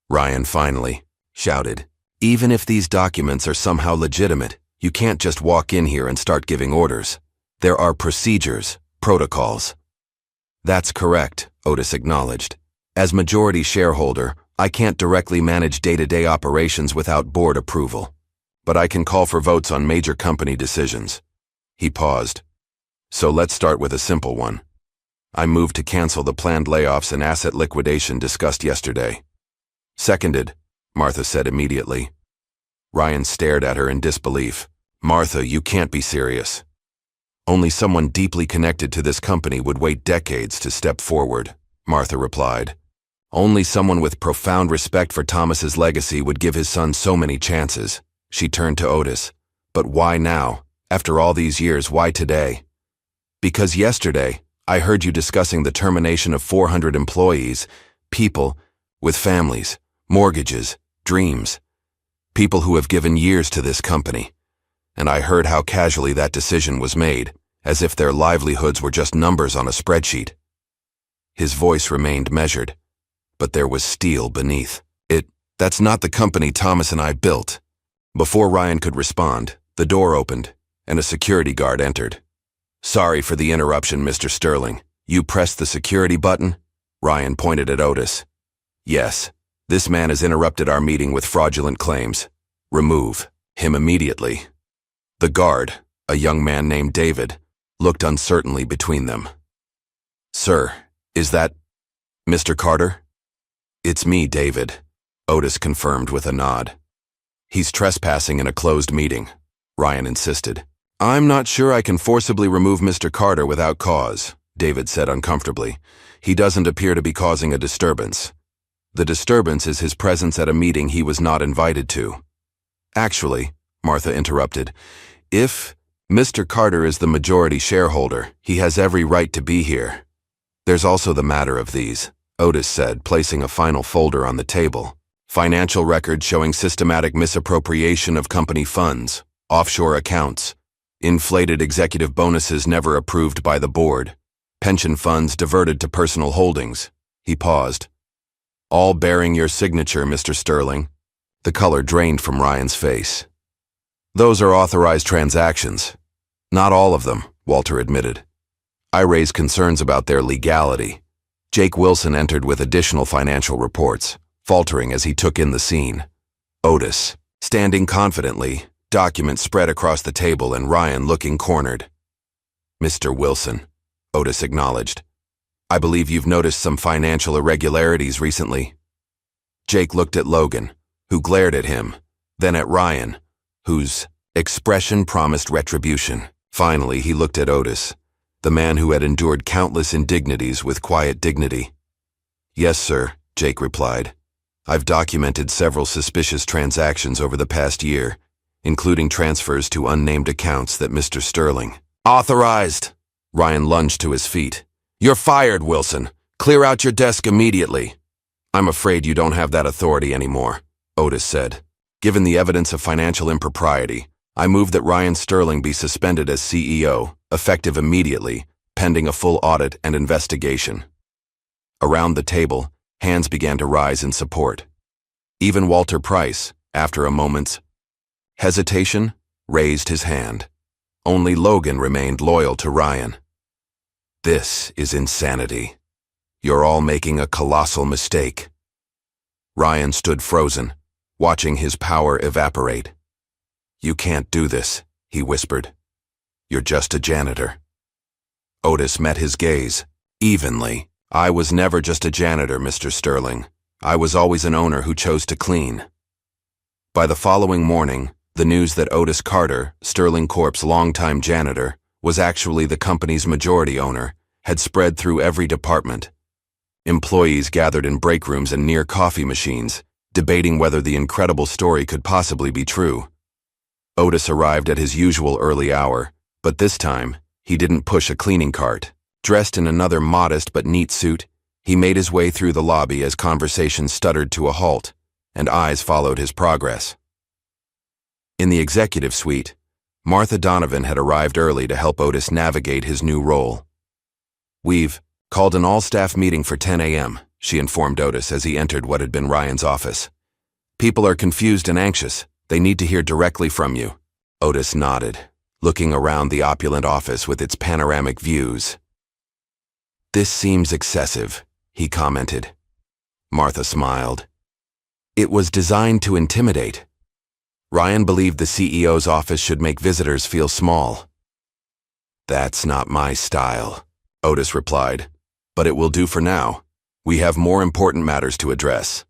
Ryan finally shouted. Even if these documents are somehow legitimate, you can't just walk in here and start giving orders. There are procedures, protocols. That's correct, Otis acknowledged. As majority shareholder, I can't directly manage day-to-day operations without board approval. But I can call for votes on major company decisions. He paused. So let's start with a simple one. I moved to cancel the planned layoffs and asset liquidation discussed yesterday. Seconded, Martha said immediately. Ryan stared at her in disbelief. Martha, you can't be serious. Only someone deeply connected to this company would wait decades to step forward, Martha replied. Only someone with profound respect for Thomas's legacy would give his son so many chances. She turned to Otis. But why now? After all these years, why today? Because yesterday, I heard you discussing the termination of 400 employees, people with families, mortgages, dreams, people who have given years to this company. And I heard how casually that decision was made, as if their livelihoods were just numbers on a spreadsheet. His voice remained measured, but there was steel beneath. That's not the company Thomas and I built. Before Ryan could respond, the door opened, and a security guard entered. Sorry for the interruption, Mr. Sterling. You pressed the security button? Ryan pointed at Otis. Yes, this man has interrupted our meeting with fraudulent claims. Remove him immediately. The guard, a young man named David, looked uncertainly between them. Sir, is that Mr. Carter? It's me, David, Otis confirmed with a nod. He's trespassing in a closed meeting, Ryan insisted. I'm not sure I can forcibly remove Mr. Carter without cause, David said uncomfortably. He doesn't appear to be causing a disturbance. The disturbance is his presence at a meeting he was not invited to. Actually, Martha interrupted, if Mr. Carter is the majority shareholder, he has every right to be here. There's also the matter of these, Otis said, placing a final folder on the table. Financial records showing systematic misappropriation of company funds, offshore accounts, inflated executive bonuses never approved by the board, pension funds diverted to personal holdings. He paused. All bearing your signature, Mr. Sterling. The color drained from Ryan's face. Those are authorized transactions. Not all of them, Walter admitted. I raised concerns about their legality. Jake Wilson entered with additional financial reports, faltering as he took in the scene. Otis, standing confidently, documents spread across the table and Ryan looking cornered. Mr. Wilson, Otis acknowledged. I believe you've noticed some financial irregularities recently. Jake looked at Logan, who glared at him, then at Ryan, whose expression promised retribution. Finally, he looked at Otis, the man who had endured countless indignities with quiet dignity. Yes, sir, Jake replied. I've documented several suspicious transactions over the past year, including transfers to unnamed accounts that Mr. Sterling authorized. Ryan lunged to his feet. You're fired, Wilson. Clear out your desk immediately. I'm afraid you don't have that authority anymore, Otis said. Given the evidence of financial impropriety, I move that Ryan Sterling be suspended as CEO, effective immediately, pending a full audit and investigation. Around the table, hands began to rise in support. Even Walter Price, after a moment's hesitation, raised his hand. Only Logan remained loyal to Ryan. This is insanity. You're all making a colossal mistake. Ryan stood frozen, watching his power evaporate. You can't do this, he whispered. You're just a janitor. Otis met his gaze, evenly. I was never just a janitor, Mr. Sterling. I was always an owner who chose to clean. By the following morning, the news that Otis Carter, Sterling Corp's longtime janitor, was actually the company's majority owner, had spread through every department. Employees gathered in break rooms and near coffee machines, debating whether the incredible story could possibly be true. Otis arrived at his usual early hour, but this time, he didn't push a cleaning cart. Dressed in another modest but neat suit, he made his way through the lobby as conversation stuttered to a halt, and eyes followed his progress. In the executive suite, Martha Donovan had arrived early to help Otis navigate his new role. We've called an all-staff meeting for 10 a.m., she informed Otis as he entered what had been Ryan's office. People are confused and anxious. They need to hear directly from you. Otis nodded, looking around the opulent office with its panoramic views. This seems excessive, he commented. Martha smiled. It was designed to intimidate. Ryan believed the CEO's office should make visitors feel small. That's not my style, Otis replied, but it will do for now. We have more important matters to address.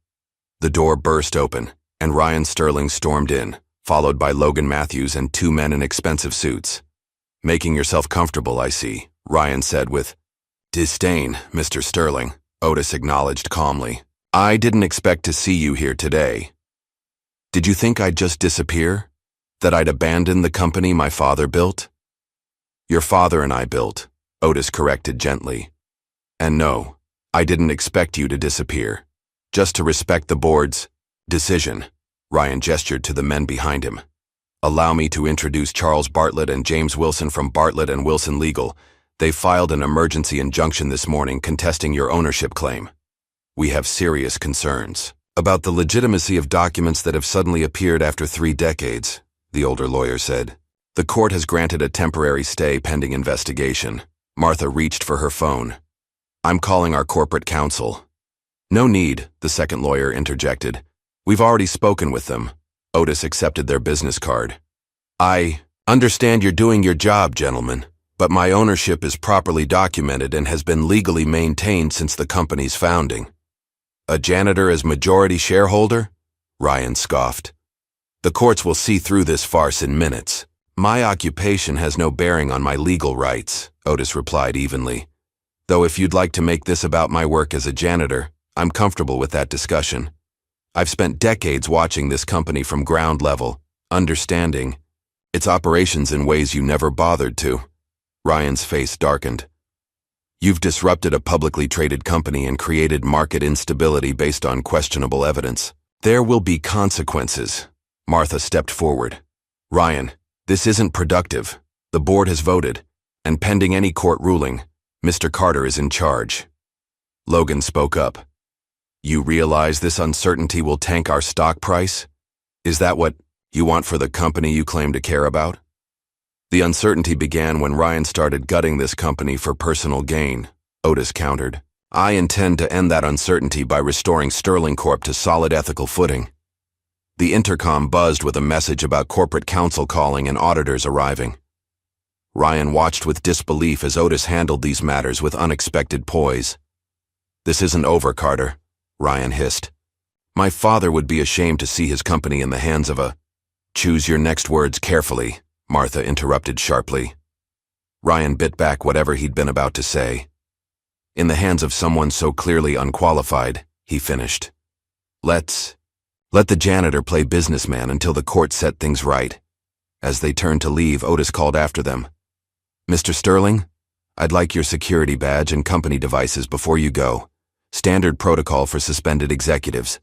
The door burst open, and Ryan Sterling stormed in, followed by Logan Matthews and two men in expensive suits. Making yourself comfortable, I see, Ryan said with disdain. Mr. Sterling, Otis acknowledged calmly. I didn't expect to see you here today. Did you think I'd just disappear? That I'd abandon the company my father built? Your father and I built, Otis corrected gently. And no, I didn't expect you to disappear. Just to respect the board's decision, Ryan gestured to the men behind him. Allow me to introduce Charles Bartlett and James Wilson from Bartlett and Wilson Legal. They filed an emergency injunction this morning contesting your ownership claim. We have serious concerns about the legitimacy of documents that have suddenly appeared after 3 decades, the older lawyer said. The court has granted a temporary stay pending investigation. Martha reached for her phone. I'm calling our corporate counsel. No need, the second lawyer interjected. We've already spoken with them. Otis accepted their business card. I understand you're doing your job, gentlemen, but my ownership is properly documented and has been legally maintained since the company's founding. A janitor as majority shareholder? Ryan scoffed. The courts will see through this farce in minutes. My occupation has no bearing on my legal rights, Otis replied evenly. Though if you'd like to make this about my work as a janitor, I'm comfortable with that discussion. I've spent decades watching this company from ground level, understanding its operations in ways you never bothered to. Ryan's face darkened. You've disrupted a publicly traded company and created market instability based on questionable evidence. There will be consequences. Martha stepped forward. Ryan, this isn't productive. The board has voted, and pending any court ruling, Mr. Carter is in charge. Logan spoke up. You realize this uncertainty will tank our stock price? Is that what you want for the company you claim to care about? The uncertainty began when Ryan started gutting this company for personal gain, Otis countered. I intend to end that uncertainty by restoring Sterling Corp to solid ethical footing. The intercom buzzed with a message about corporate counsel calling and auditors arriving. Ryan watched with disbelief as Otis handled these matters with unexpected poise. This isn't over, Carter, Ryan hissed. My father would be ashamed to see his company in the hands of a— Choose your next words carefully, Martha interrupted sharply. Ryan bit back whatever he'd been about to say. In the hands of someone so clearly unqualified, he finished. Let the janitor play businessman until the court set things right. As they turned to leave, Otis called after them. Mr. Sterling, I'd like your security badge and company devices before you go. Standard protocol for suspended executives.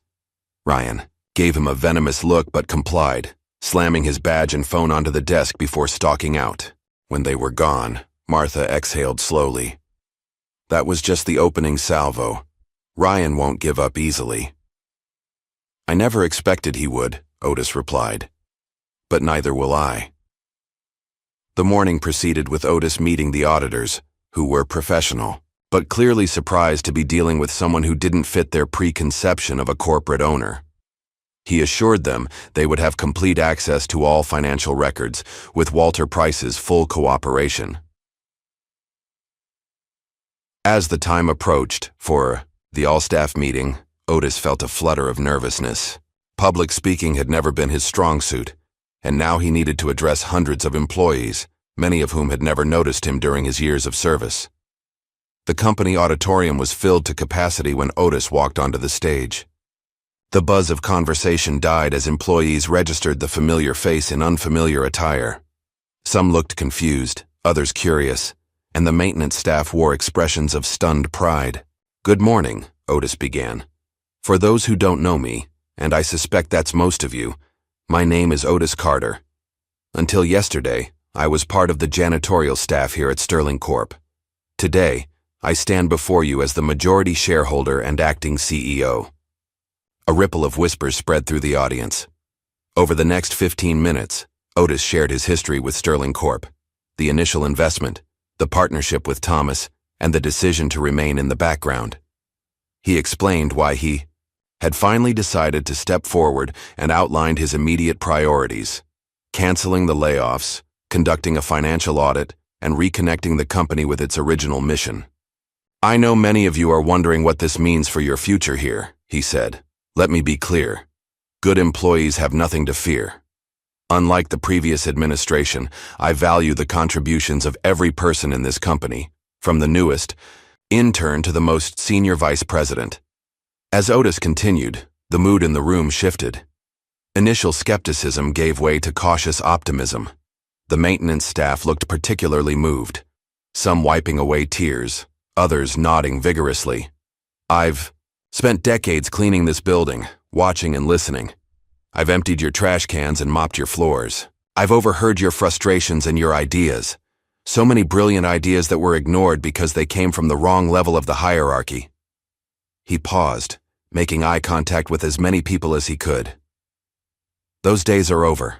Ryan gave him a venomous look but complied, slamming his badge and phone onto the desk before stalking out. When they were gone, Martha exhaled slowly. That was just the opening salvo. Ryan won't give up easily. I never expected he would, Otis replied. But neither will I. The morning proceeded with Otis meeting the auditors, who were professional, but clearly surprised to be dealing with someone who didn't fit their preconception of a corporate owner. He assured them they would have complete access to all financial records, with Walter Price's full cooperation. As the time approached for the all-staff meeting, Otis felt a flutter of nervousness. Public speaking had never been his strong suit, and now he needed to address hundreds of employees, many of whom had never noticed him during his years of service. The company auditorium was filled to capacity when Otis walked onto the stage. The buzz of conversation died as employees registered the familiar face in unfamiliar attire. Some looked confused, others curious, and the maintenance staff wore expressions of stunned pride. Good morning, Otis began. For those who don't know me, and I suspect that's most of you, my name is Otis Carter. Until yesterday, I was part of the janitorial staff here at Sterling Corp. Today, I stand before you as the majority shareholder and acting CEO. A ripple of whispers spread through the audience. Over the next 15 minutes, Otis shared his history with Sterling Corp, the initial investment, the partnership with Thomas, and the decision to remain in the background. He explained why he had finally decided to step forward and outlined his immediate priorities: canceling the layoffs, conducting a financial audit, and reconnecting the company with its original mission. I know many of you are wondering what this means for your future here, he said. Let me be clear. Good employees have nothing to fear. Unlike the previous administration, I value the contributions of every person in this company, from the newest intern to the most senior vice president. As Otis continued, the mood in the room shifted. Initial skepticism gave way to cautious optimism. The maintenance staff looked particularly moved, some wiping away tears, others nodding vigorously. I've spent decades cleaning this building, watching and listening. I've emptied your trash cans and mopped your floors. I've overheard your frustrations and your ideas. So many brilliant ideas that were ignored because they came from the wrong level of the hierarchy. He paused, making eye contact with as many people as he could. Those days are over.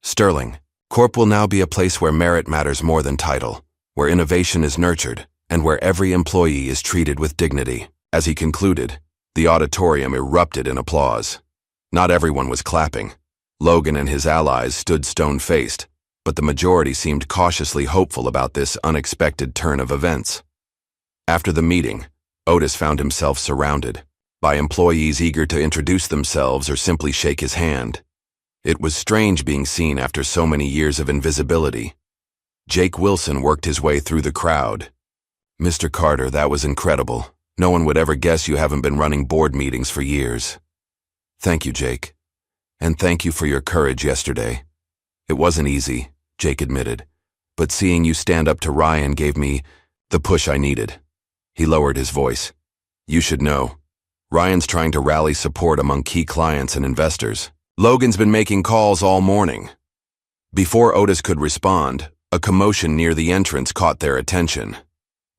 Sterling, Corp will now be a place where merit matters more than title, where innovation is nurtured, and where every employee is treated with dignity. As he concluded, the auditorium erupted in applause. Not everyone was clapping. Logan and his allies stood stone-faced, but the majority seemed cautiously hopeful about this unexpected turn of events. After the meeting, Otis found himself surrounded by employees eager to introduce themselves or simply shake his hand. It was strange being seen after so many years of invisibility. Jake Wilson worked his way through the crowd. "Mr. Carter, that was incredible. No one would ever guess you haven't been running board meetings for years." "Thank you, Jake. And thank you for your courage yesterday. It wasn't easy," Jake admitted, "but seeing you stand up to Ryan gave me the push I needed." He lowered his voice. "You should know. Ryan's trying to rally support among key clients and investors. Logan's been making calls all morning." Before Otis could respond, a commotion near the entrance caught their attention.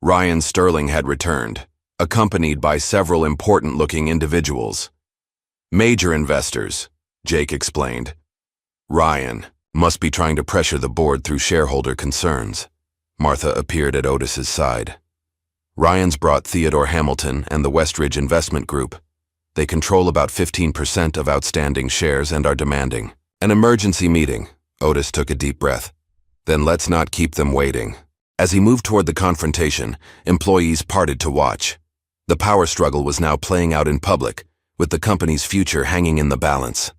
Ryan Sterling had returned, accompanied by several important-looking individuals. "Major investors," Jake explained. "Ryan must be trying to pressure the board through shareholder concerns." Martha appeared at Otis's side. "Ryan's brought Theodore Hamilton and the Westridge Investment Group. They control about 15% of outstanding shares and are demanding an emergency meeting." Otis took a deep breath. "Then let's not keep them waiting." As he moved toward the confrontation, employees parted to watch. The power struggle was now playing out in public, with the company's future hanging in the balance.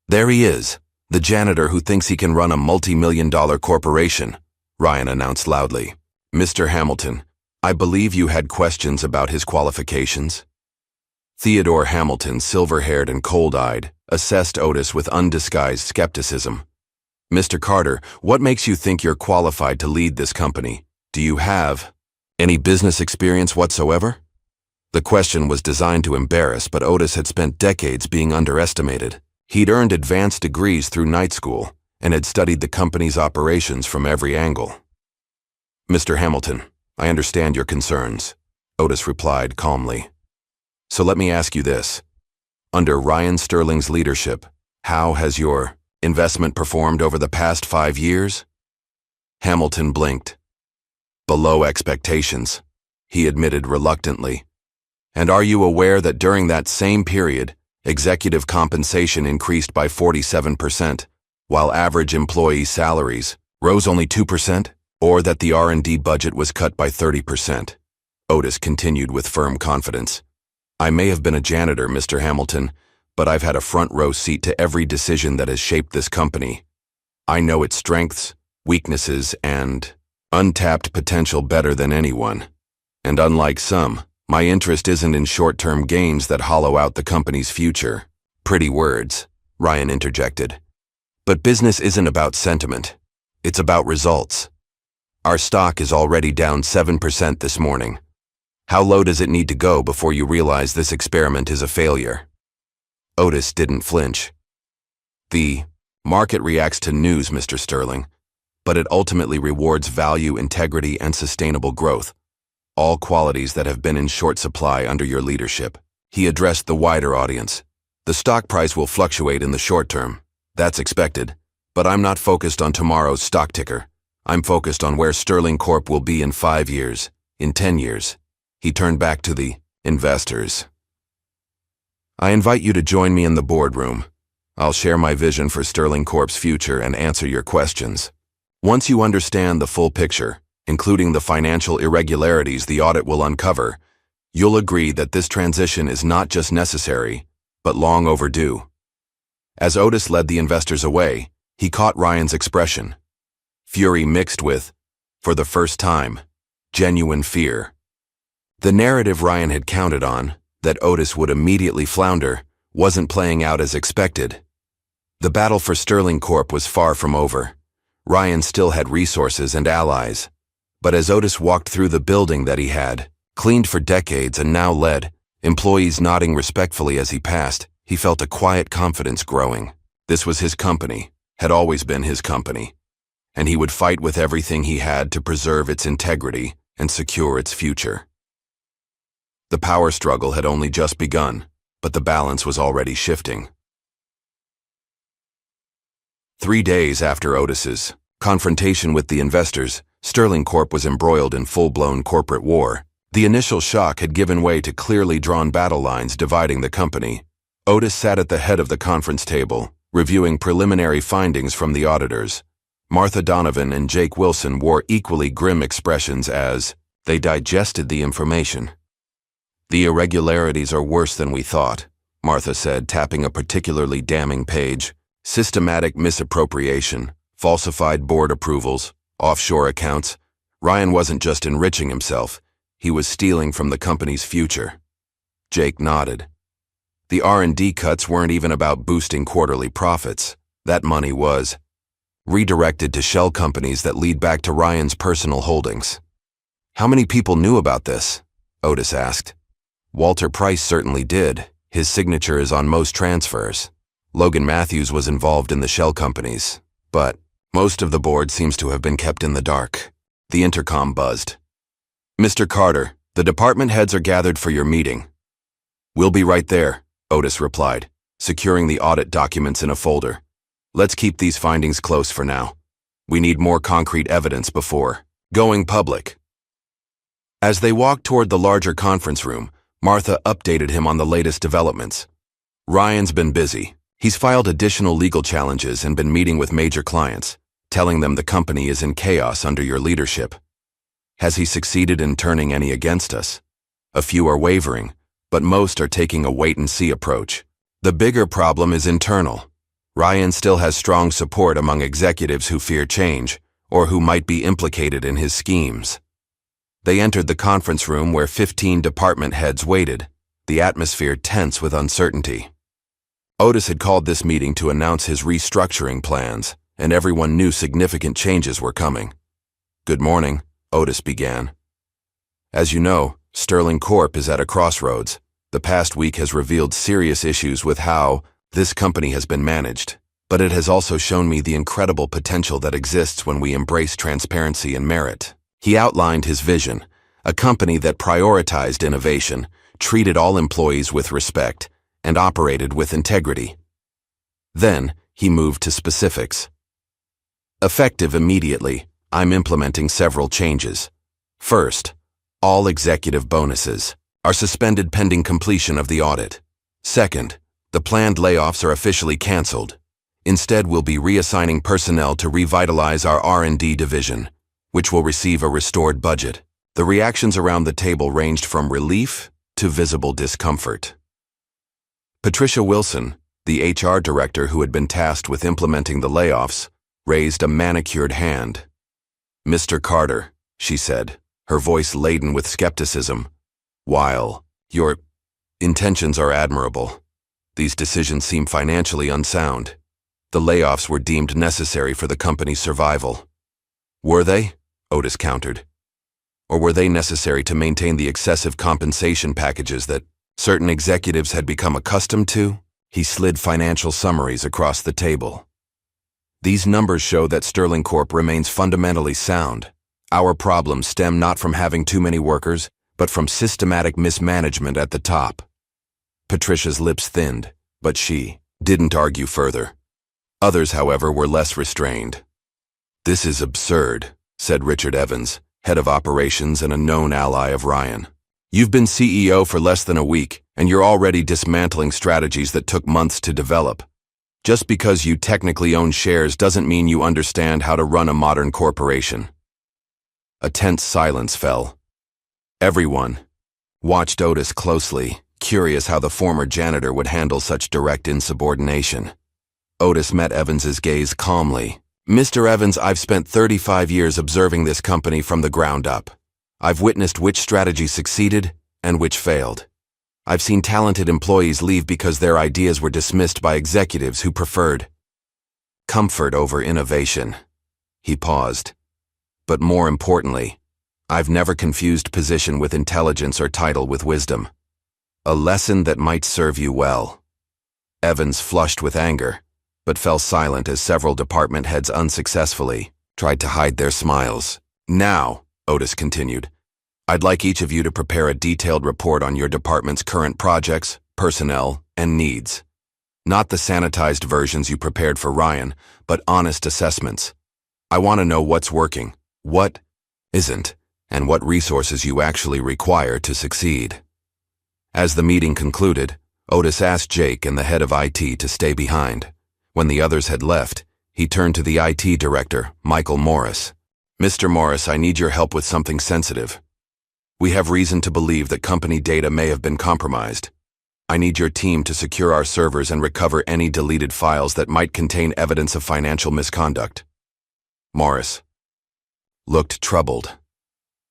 "There he is, the janitor who thinks he can run a multi-million-dollar corporation," Ryan announced loudly. "Mr. Hamilton, I believe you had questions about his qualifications?" Theodore Hamilton, silver-haired and cold-eyed, assessed Otis with undisguised skepticism. "Mr. Carter, what makes you think you're qualified to lead this company? Do you have any business experience whatsoever?" The question was designed to embarrass, but Otis had spent decades being underestimated. He'd earned advanced degrees through night school and had studied the company's operations from every angle. "Mr. Hamilton, I understand your concerns," Otis replied calmly. "So let me ask you this. Under Ryan Sterling's leadership, how has your investment performed over the past 5 years?" Hamilton blinked. "Below expectations," he admitted reluctantly. "And are you aware that during that same period, executive compensation increased by 47%, while average employee salaries rose only 2%, or that the R&D budget was cut by 30%? Otis continued with firm confidence. "I may have been a janitor, Mr. Hamilton, but I've had a front-row seat to every decision that has shaped this company. I know its strengths, weaknesses, and untapped potential better than anyone. And unlike some, my interest isn't in short-term gains that hollow out the company's future." "Pretty words," Ryan interjected. "But business isn't about sentiment. It's about results. Our stock is already down 7% this morning. How low does it need to go before you realize this experiment is a failure?" Otis didn't flinch. "The market reacts to news, Mr. Sterling, but it ultimately rewards value, integrity, and sustainable growth, all qualities that have been in short supply under your leadership." He addressed the wider audience. "The stock price will fluctuate in the short term. That's expected. But I'm not focused on tomorrow's stock ticker. I'm focused on where Sterling Corp will be in 5 years, in 10 years. He turned back to the investors. "I invite you to join me in the boardroom. I'll share my vision for Sterling Corp's future and answer your questions. Once you understand the full picture, including the financial irregularities the audit will uncover, you'll agree that this transition is not just necessary, but long overdue." As Otis led the investors away, He caught Ryan's expression. Fury mixed with, for the first time, genuine fear. The narrative Ryan had counted on, that Otis would immediately flounder, wasn't playing out as expected. The battle for Sterling Corp was far from over. Ryan still had resources and allies. But as Otis walked through the building that he had, cleaned for decades and now led, employees nodding respectfully as he passed, he felt a quiet confidence growing. This was his company, had always been his company, and he would fight with everything he had to preserve its integrity and secure its future. The power struggle had only just begun, but the balance was already shifting. 3 days after Otis's confrontation with the investors, Sterling Corp was embroiled in full-blown corporate war. The initial shock had given way to clearly drawn battle lines dividing the company. Otis sat at the head of the conference table, reviewing preliminary findings from the auditors. Martha Donovan and Jake Wilson wore equally grim expressions as they digested the information. "The irregularities are worse than we thought," Martha said, tapping a particularly damning page. "Systematic misappropriation, falsified board approvals, offshore accounts. Ryan wasn't just enriching himself, he was stealing from the company's future." Jake nodded. The R&D cuts weren't even about boosting quarterly profits. That money was redirected to shell companies that lead back to Ryan's personal holdings. "How many people knew about this?" Otis asked. "Walter Price certainly did. His signature is on most transfers. Logan Matthews was involved in the shell companies, but most of the board seems to have been kept in the dark." The intercom buzzed. "Mr. Carter, the department heads are gathered for your meeting." "We'll be right there," Otis replied, securing the audit documents in a folder. "Let's keep these findings close for now. We need more concrete evidence before going public." As they walked toward the larger conference room, Martha updated him on the latest developments. "Ryan's been busy. He's filed additional legal challenges and been meeting with major clients, telling them the company is in chaos under your leadership. Has he succeeded in turning any against us? A few are wavering, but most are taking a wait-and-see approach. The bigger problem is internal. Ryan still has strong support among executives who fear change, or who might be implicated in his schemes." They entered the conference room where 15 department heads waited, the atmosphere tense with uncertainty. Otis had called this meeting to announce his restructuring plans, and everyone knew significant changes were coming. "Good morning," Otis began. "As you know, Sterling Corp is at a crossroads. The past week has revealed serious issues with how this company has been managed, but it has also shown me the incredible potential that exists when we embrace transparency and merit." He outlined his vision, a company that prioritized innovation, treated all employees with respect, and operated with integrity. Then, he moved to specifics. "Effective immediately, I'm implementing several changes. First, all executive bonuses are suspended pending completion of the audit. Second, the planned layoffs are officially canceled. Instead, we'll be reassigning personnel to revitalize our R&D division, which will receive a restored budget." The reactions around the table ranged from relief to visible discomfort. Patricia Wilson, the HR director who had been tasked with implementing the layoffs, raised a manicured hand. "Mr. Carter," she said, her voice laden with skepticism, "while your intentions are admirable, these decisions seem financially unsound. The layoffs were deemed necessary for the company's survival." "Were they?" Otis countered. "Or were they necessary to maintain the excessive compensation packages that certain executives had become accustomed to?" He slid financial summaries across the table. "These numbers show that Sterling Corp remains fundamentally sound. Our problems stem not from having too many workers, but from systematic mismanagement at the top." Patricia's lips thinned, but she didn't argue further. Others, however, were less restrained. "This is absurd," said Richard Evans, head of operations and a known ally of Ryan. "You've been CEO for less than a week, and you're already dismantling strategies that took months to develop. Just because you technically own shares doesn't mean you understand how to run a modern corporation." A tense silence fell. Everyone watched Otis closely, curious how the former janitor would handle such direct insubordination. Otis met Evans's gaze calmly. Mr. Evans, I've spent 35 years observing this company from the ground up. I've witnessed which strategy succeeded and which failed. I've seen talented employees leave because their ideas were dismissed by executives who preferred comfort over innovation. He paused. But more importantly, I've never confused position with intelligence or title with wisdom. A lesson that might serve you well. Evans flushed with anger, but fell silent as several department heads unsuccessfully tried to hide their smiles. Now, Otis continued, I'd like each of you to prepare a detailed report on your department's current projects, personnel, and needs. Not the sanitized versions you prepared for Ryan, but honest assessments. I want to know what's working, what isn't, and what resources you actually require to succeed. As the meeting concluded, Otis asked Jake and the head of IT to stay behind. When the others had left, he turned to the IT director, Michael Morris. Mr. Morris, I need your help with something sensitive. We have reason to believe that company data may have been compromised. I need your team to secure our servers and recover any deleted files that might contain evidence of financial misconduct. Morris looked troubled.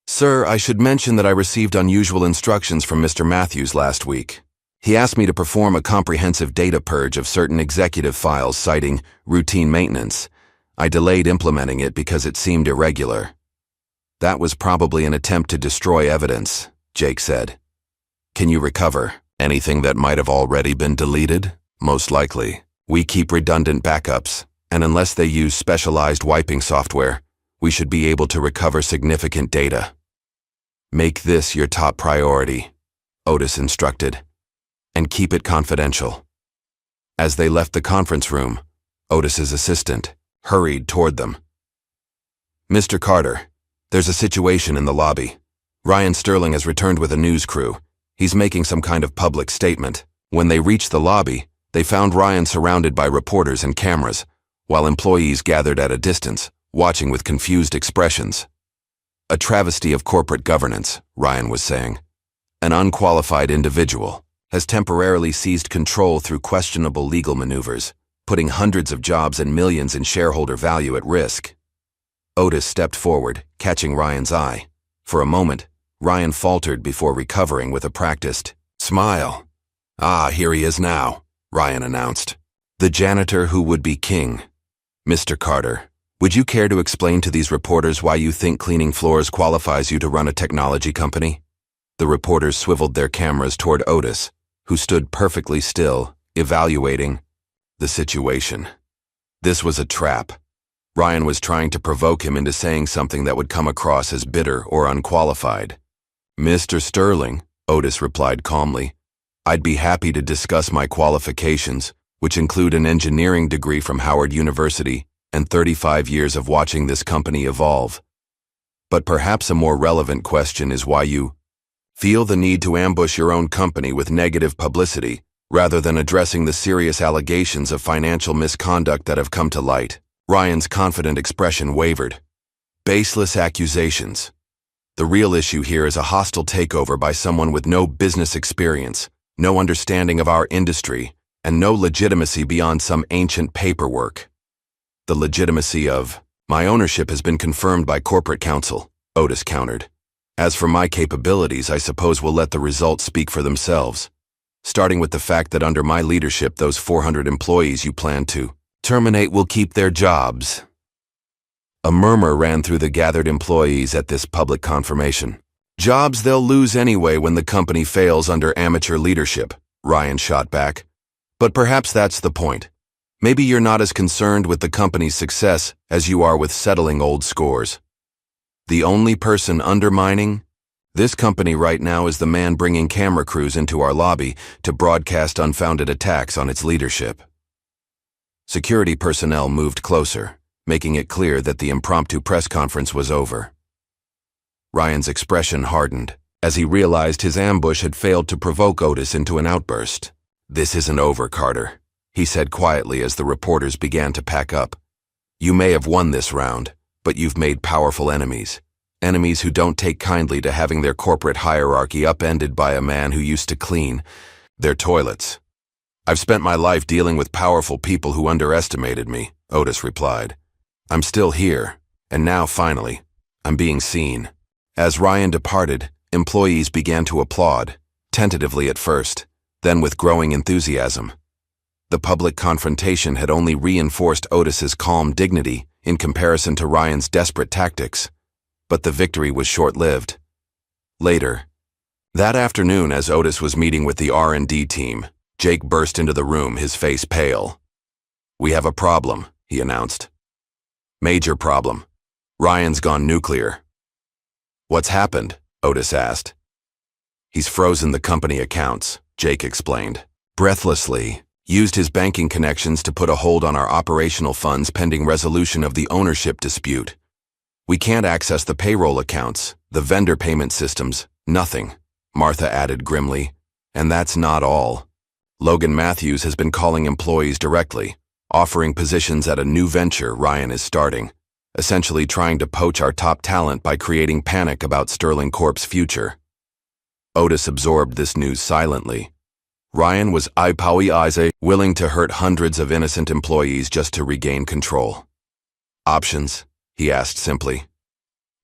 Sir, I should mention that I received unusual instructions from Mr. Matthews last week. He asked me to perform a comprehensive data purge of certain executive files citing routine maintenance. I delayed implementing it because it seemed irregular. That was probably an attempt to destroy evidence, Jake said. Can you recover anything that might have already been deleted? Most likely. We keep redundant backups, and unless they use specialized wiping software, we should be able to recover significant data. Make this your top priority, Otis instructed, and keep it confidential. As they left the conference room, Otis's assistant hurried toward them. Mr. Carter, there's a situation in the lobby. Ryan Sterling has returned with a news crew. He's making some kind of public statement. When they reached the lobby, they found Ryan surrounded by reporters and cameras, while employees gathered at a distance, watching with confused expressions. A travesty of corporate governance, Ryan was saying. An unqualified individual has temporarily seized control through questionable legal maneuvers, putting hundreds of jobs and millions in shareholder value at risk. Otis stepped forward, catching Ryan's eye. For a moment, Ryan faltered before recovering with a practiced smile. Ah, here he is now, Ryan announced. The janitor who would be king. Mr. Carter, would you care to explain to these reporters why you think cleaning floors qualifies you to run a technology company? The reporters swiveled their cameras toward Otis, who stood perfectly still, evaluating the situation. This was a trap. Ryan was trying to provoke him into saying something that would come across as bitter or unqualified. Mr. Sterling, Otis replied calmly, I'd be happy to discuss my qualifications, which include an engineering degree from Howard University and 35 years of watching this company evolve. But perhaps a more relevant question is why you feel the need to ambush your own company with negative publicity, rather than addressing the serious allegations of financial misconduct that have come to light. Ryan's confident expression wavered. Baseless accusations. The real issue here is a hostile takeover by someone with no business experience, no understanding of our industry, and no legitimacy beyond some ancient paperwork. The legitimacy of my ownership has been confirmed by corporate counsel, Otis countered. As for my capabilities, I suppose we'll let the results speak for themselves. Starting with the fact that under my leadership, those 400 employees you plan to terminate will keep their jobs. A murmur ran through the gathered employees at this public confirmation. Jobs they'll lose anyway when the company fails under amateur leadership, Ryan shot back. But perhaps that's the point. Maybe you're not as concerned with the company's success as you are with settling old scores. The only person undermining this company right now is the man bringing camera crews into our lobby to broadcast unfounded attacks on its leadership. Security personnel moved closer, making it clear that the impromptu press conference was over. Ryan's expression hardened as he realized his ambush had failed to provoke Otis into an outburst. This isn't over, Carter, he said quietly as the reporters began to pack up. You may have won this round, but you've made powerful enemies. Enemies who don't take kindly to having their corporate hierarchy upended by a man who used to clean their toilets. I've spent my life dealing with powerful people who underestimated me, Otis replied. I'm still here, and now, finally, I'm being seen. As Ryan departed, employees began to applaud, tentatively at first, then with growing enthusiasm. The public confrontation had only reinforced Otis's calm dignity in comparison to Ryan's desperate tactics, but the victory was short-lived. Later, that afternoon, as Otis was meeting with the R&D team, Jake burst into the room, his face pale. "We have a problem," he announced. "Major problem. Ryan's gone nuclear." "What's happened?" Otis asked. "He's frozen the company accounts," Jake explained. "Breathlessly, used his banking connections to put a hold on our operational funds pending resolution of the ownership dispute. We can't access the payroll accounts, the vendor payment systems, nothing," Martha added grimly. "And that's not all. Logan Matthews has been calling employees directly, offering positions at a new venture Ryan is starting, essentially trying to poach our top talent by creating panic about Sterling Corp's future." Otis absorbed this news silently. Ryan was willing to hurt hundreds of innocent employees just to regain control. "Options?" he asked simply.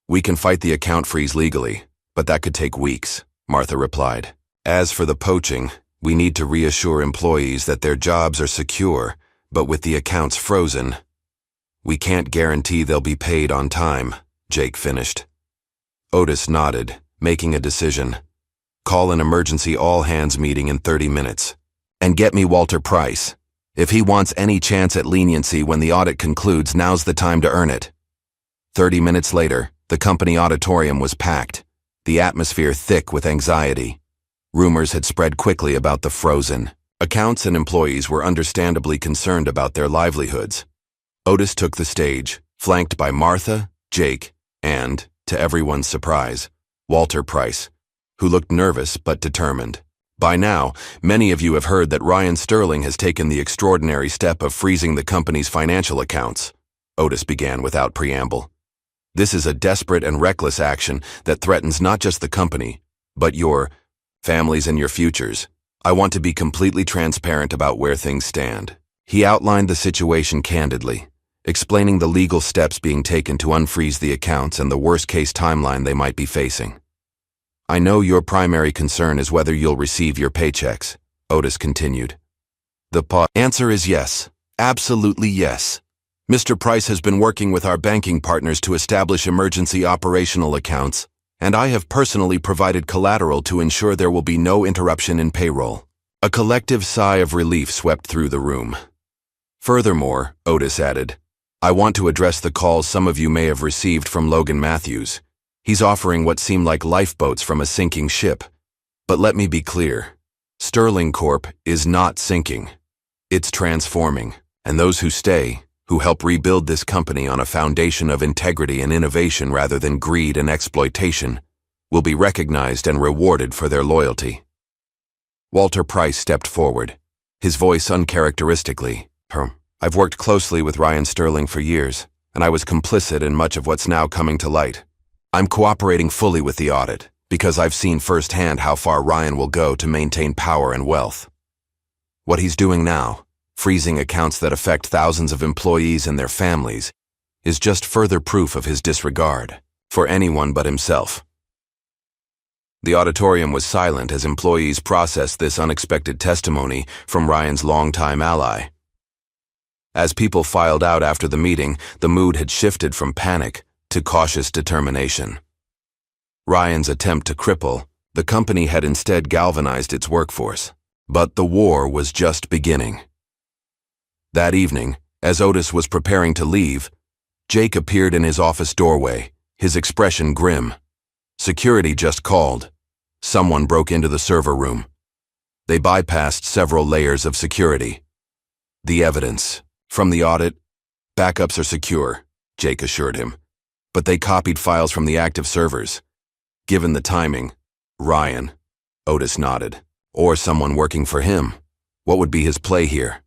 "We can fight the account freeze legally, but that could take weeks," Martha replied. "As for the poaching, we need to reassure employees that their jobs are secure, but with the accounts frozen, we can't guarantee they'll be paid on time," Jake finished. Otis nodded, making a decision. "Call an emergency all-hands meeting in 30 minutes. And get me Walter Price. If he wants any chance at leniency when the audit concludes, now's the time to earn it." 30 minutes later, the company auditorium was packed, the atmosphere thick with anxiety. Rumors had spread quickly about the frozen accounts, and employees were understandably concerned about their livelihoods. Otis took the stage, flanked by Martha, Jake, and, to everyone's surprise, Walter Price, who looked nervous but determined. "By now, many of you have heard that Ryan Sterling has taken the extraordinary step of freezing the company's financial accounts," Otis began without preamble. "This is a desperate and reckless action that threatens not just the company, but your families and your futures. I want to be completely transparent about where things stand." He outlined the situation candidly, explaining the legal steps being taken to unfreeze the accounts and the worst-case timeline they might be facing. "I know your primary concern is whether you'll receive your paychecks," Otis continued. The answer is yes. Absolutely yes. Mr. Price has been working with our banking partners to establish emergency operational accounts, and I have personally provided collateral to ensure there will be no interruption in payroll." A collective sigh of relief swept through the room. "Furthermore," Otis added, "I want to address the calls some of you may have received from Logan Matthews. He's offering what seem like lifeboats from a sinking ship. But let me be clear. Sterling Corp is not sinking. It's transforming, and those who stay, who help rebuild this company on a foundation of integrity and innovation rather than greed and exploitation, will be recognized and rewarded for their loyalty." Walter Price stepped forward, his voice uncharacteristically firm. "I've worked closely with Ryan Sterling for years, and I was complicit in much of what's now coming to light. I'm cooperating fully with the audit, because I've seen firsthand how far Ryan will go to maintain power and wealth. What he's doing now, freezing accounts that affect thousands of employees and their families, is just further proof of his disregard for anyone but himself." The auditorium was silent as employees processed this unexpected testimony from Ryan's longtime ally. As people filed out after the meeting, the mood had shifted from panic to cautious determination. Ryan's attempt to cripple the company had instead galvanized its workforce. But the war was just beginning. That evening, as Otis was preparing to leave, Jake appeared in his office doorway, his expression grim. Security just called. Someone broke into the server room. They bypassed several layers of security. "The evidence from the audit, backups are secure," Jake assured him. "But they copied files from the active servers. Given the timing, Ryan," Otis nodded, "or someone working for him, what would be his play here?"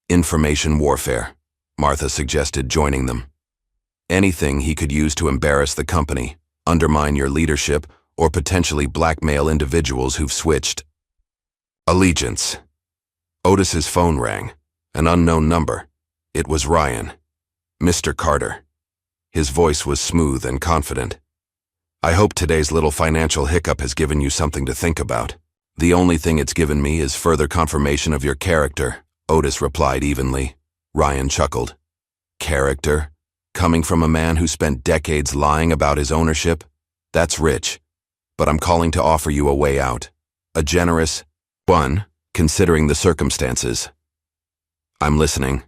"Information warfare," Martha suggested, joining them. "Anything he could use to embarrass the company, undermine your leadership, or potentially blackmail individuals who've switched allegiance," Otis's phone rang. An unknown number. It was Ryan. Mr. Carter. His voice was smooth and confident. I hope today's little financial hiccup has given you something to think about. The only thing it's given me is further confirmation of your character, Otis replied evenly. Ryan chuckled. Character? Coming from a man who spent decades lying about his ownership? That's rich. But I'm calling to offer you a way out. A generous one, considering the circumstances. I'm listening.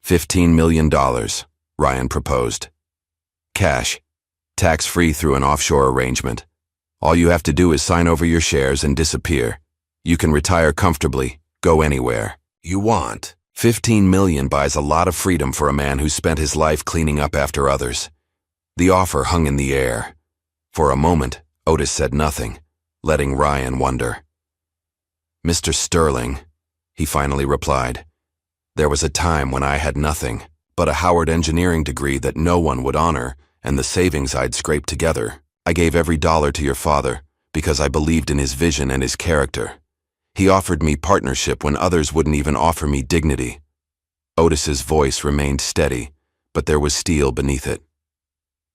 $15 million, Ryan proposed. Cash. Tax-free through an offshore arrangement. All you have to do is sign over your shares and disappear. You can retire comfortably, go anywhere you want. $15 million buys a lot of freedom for a man who spent his life cleaning up after others. The offer hung in the air. For a moment, Otis said nothing, letting Ryan wonder. Mr. Sterling, he finally replied. There was a time when I had nothing but a Howard engineering degree that no one would honor, and the savings I'd scraped together. I gave every dollar to your father because I believed in his vision and his character. He offered me partnership when others wouldn't even offer me dignity. Otis's voice remained steady, but there was steel beneath it.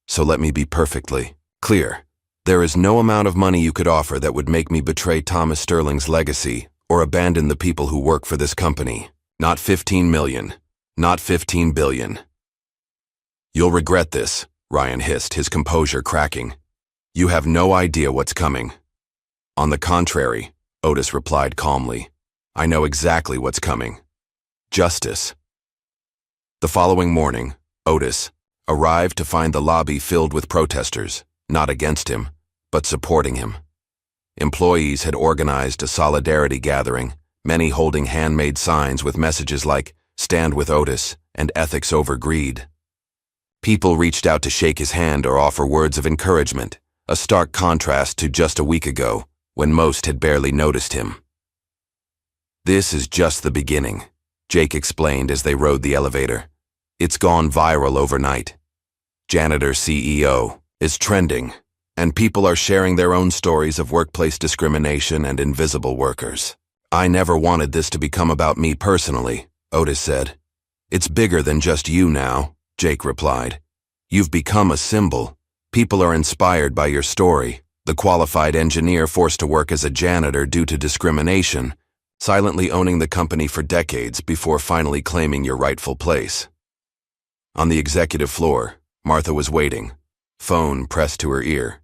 So let me be perfectly clear. There is no amount of money you could offer that would make me betray Thomas Sterling's legacy or abandon the people who work for this company. Not 15 million. Not 15 billion. You'll regret this, Ryan hissed, his composure cracking. You have no idea what's coming. On the contrary, Otis replied calmly. I know exactly what's coming. Justice. The following morning, Otis arrived to find the lobby filled with protesters, not against him, but supporting him. Employees had organized a solidarity gathering, many holding handmade signs with messages like, Stand with Otis and Ethics over Greed. People reached out to shake his hand or offer words of encouragement, a stark contrast to just a week ago, when most had barely noticed him. This is just the beginning, Jake explained as they rode the elevator. It's gone viral overnight. Janitor CEO is trending, and people are sharing their own stories of workplace discrimination and invisible workers. I never wanted this to become about me personally, Otis said. It's bigger than just you now, Jake replied. You've become a symbol. People are inspired by your story. The qualified engineer forced to work as a janitor due to discrimination, silently owning the company for decades before finally claiming your rightful place. On the executive floor, Martha was waiting, phone pressed to her ear.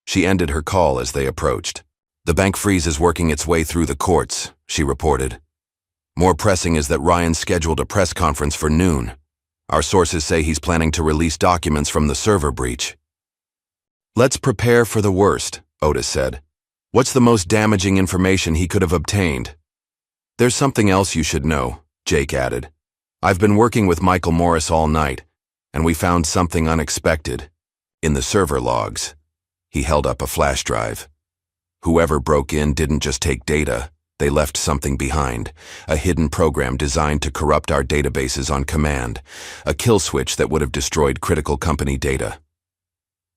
She ended her call as they approached. The bank freeze is working its way through the courts, she reported. More pressing is that Ryan scheduled a press conference for noon. Our sources say he's planning to release documents from the server breach. Let's prepare for the worst, Otis said. What's the most damaging information he could have obtained? There's something else you should know, Jake added. I've been working with Michael Morris all night, and we found something unexpected. In the server logs. He held up a flash drive. Whoever broke in didn't just take data, they left something behind, a hidden program designed to corrupt our databases on command, a kill switch that would have destroyed critical company data.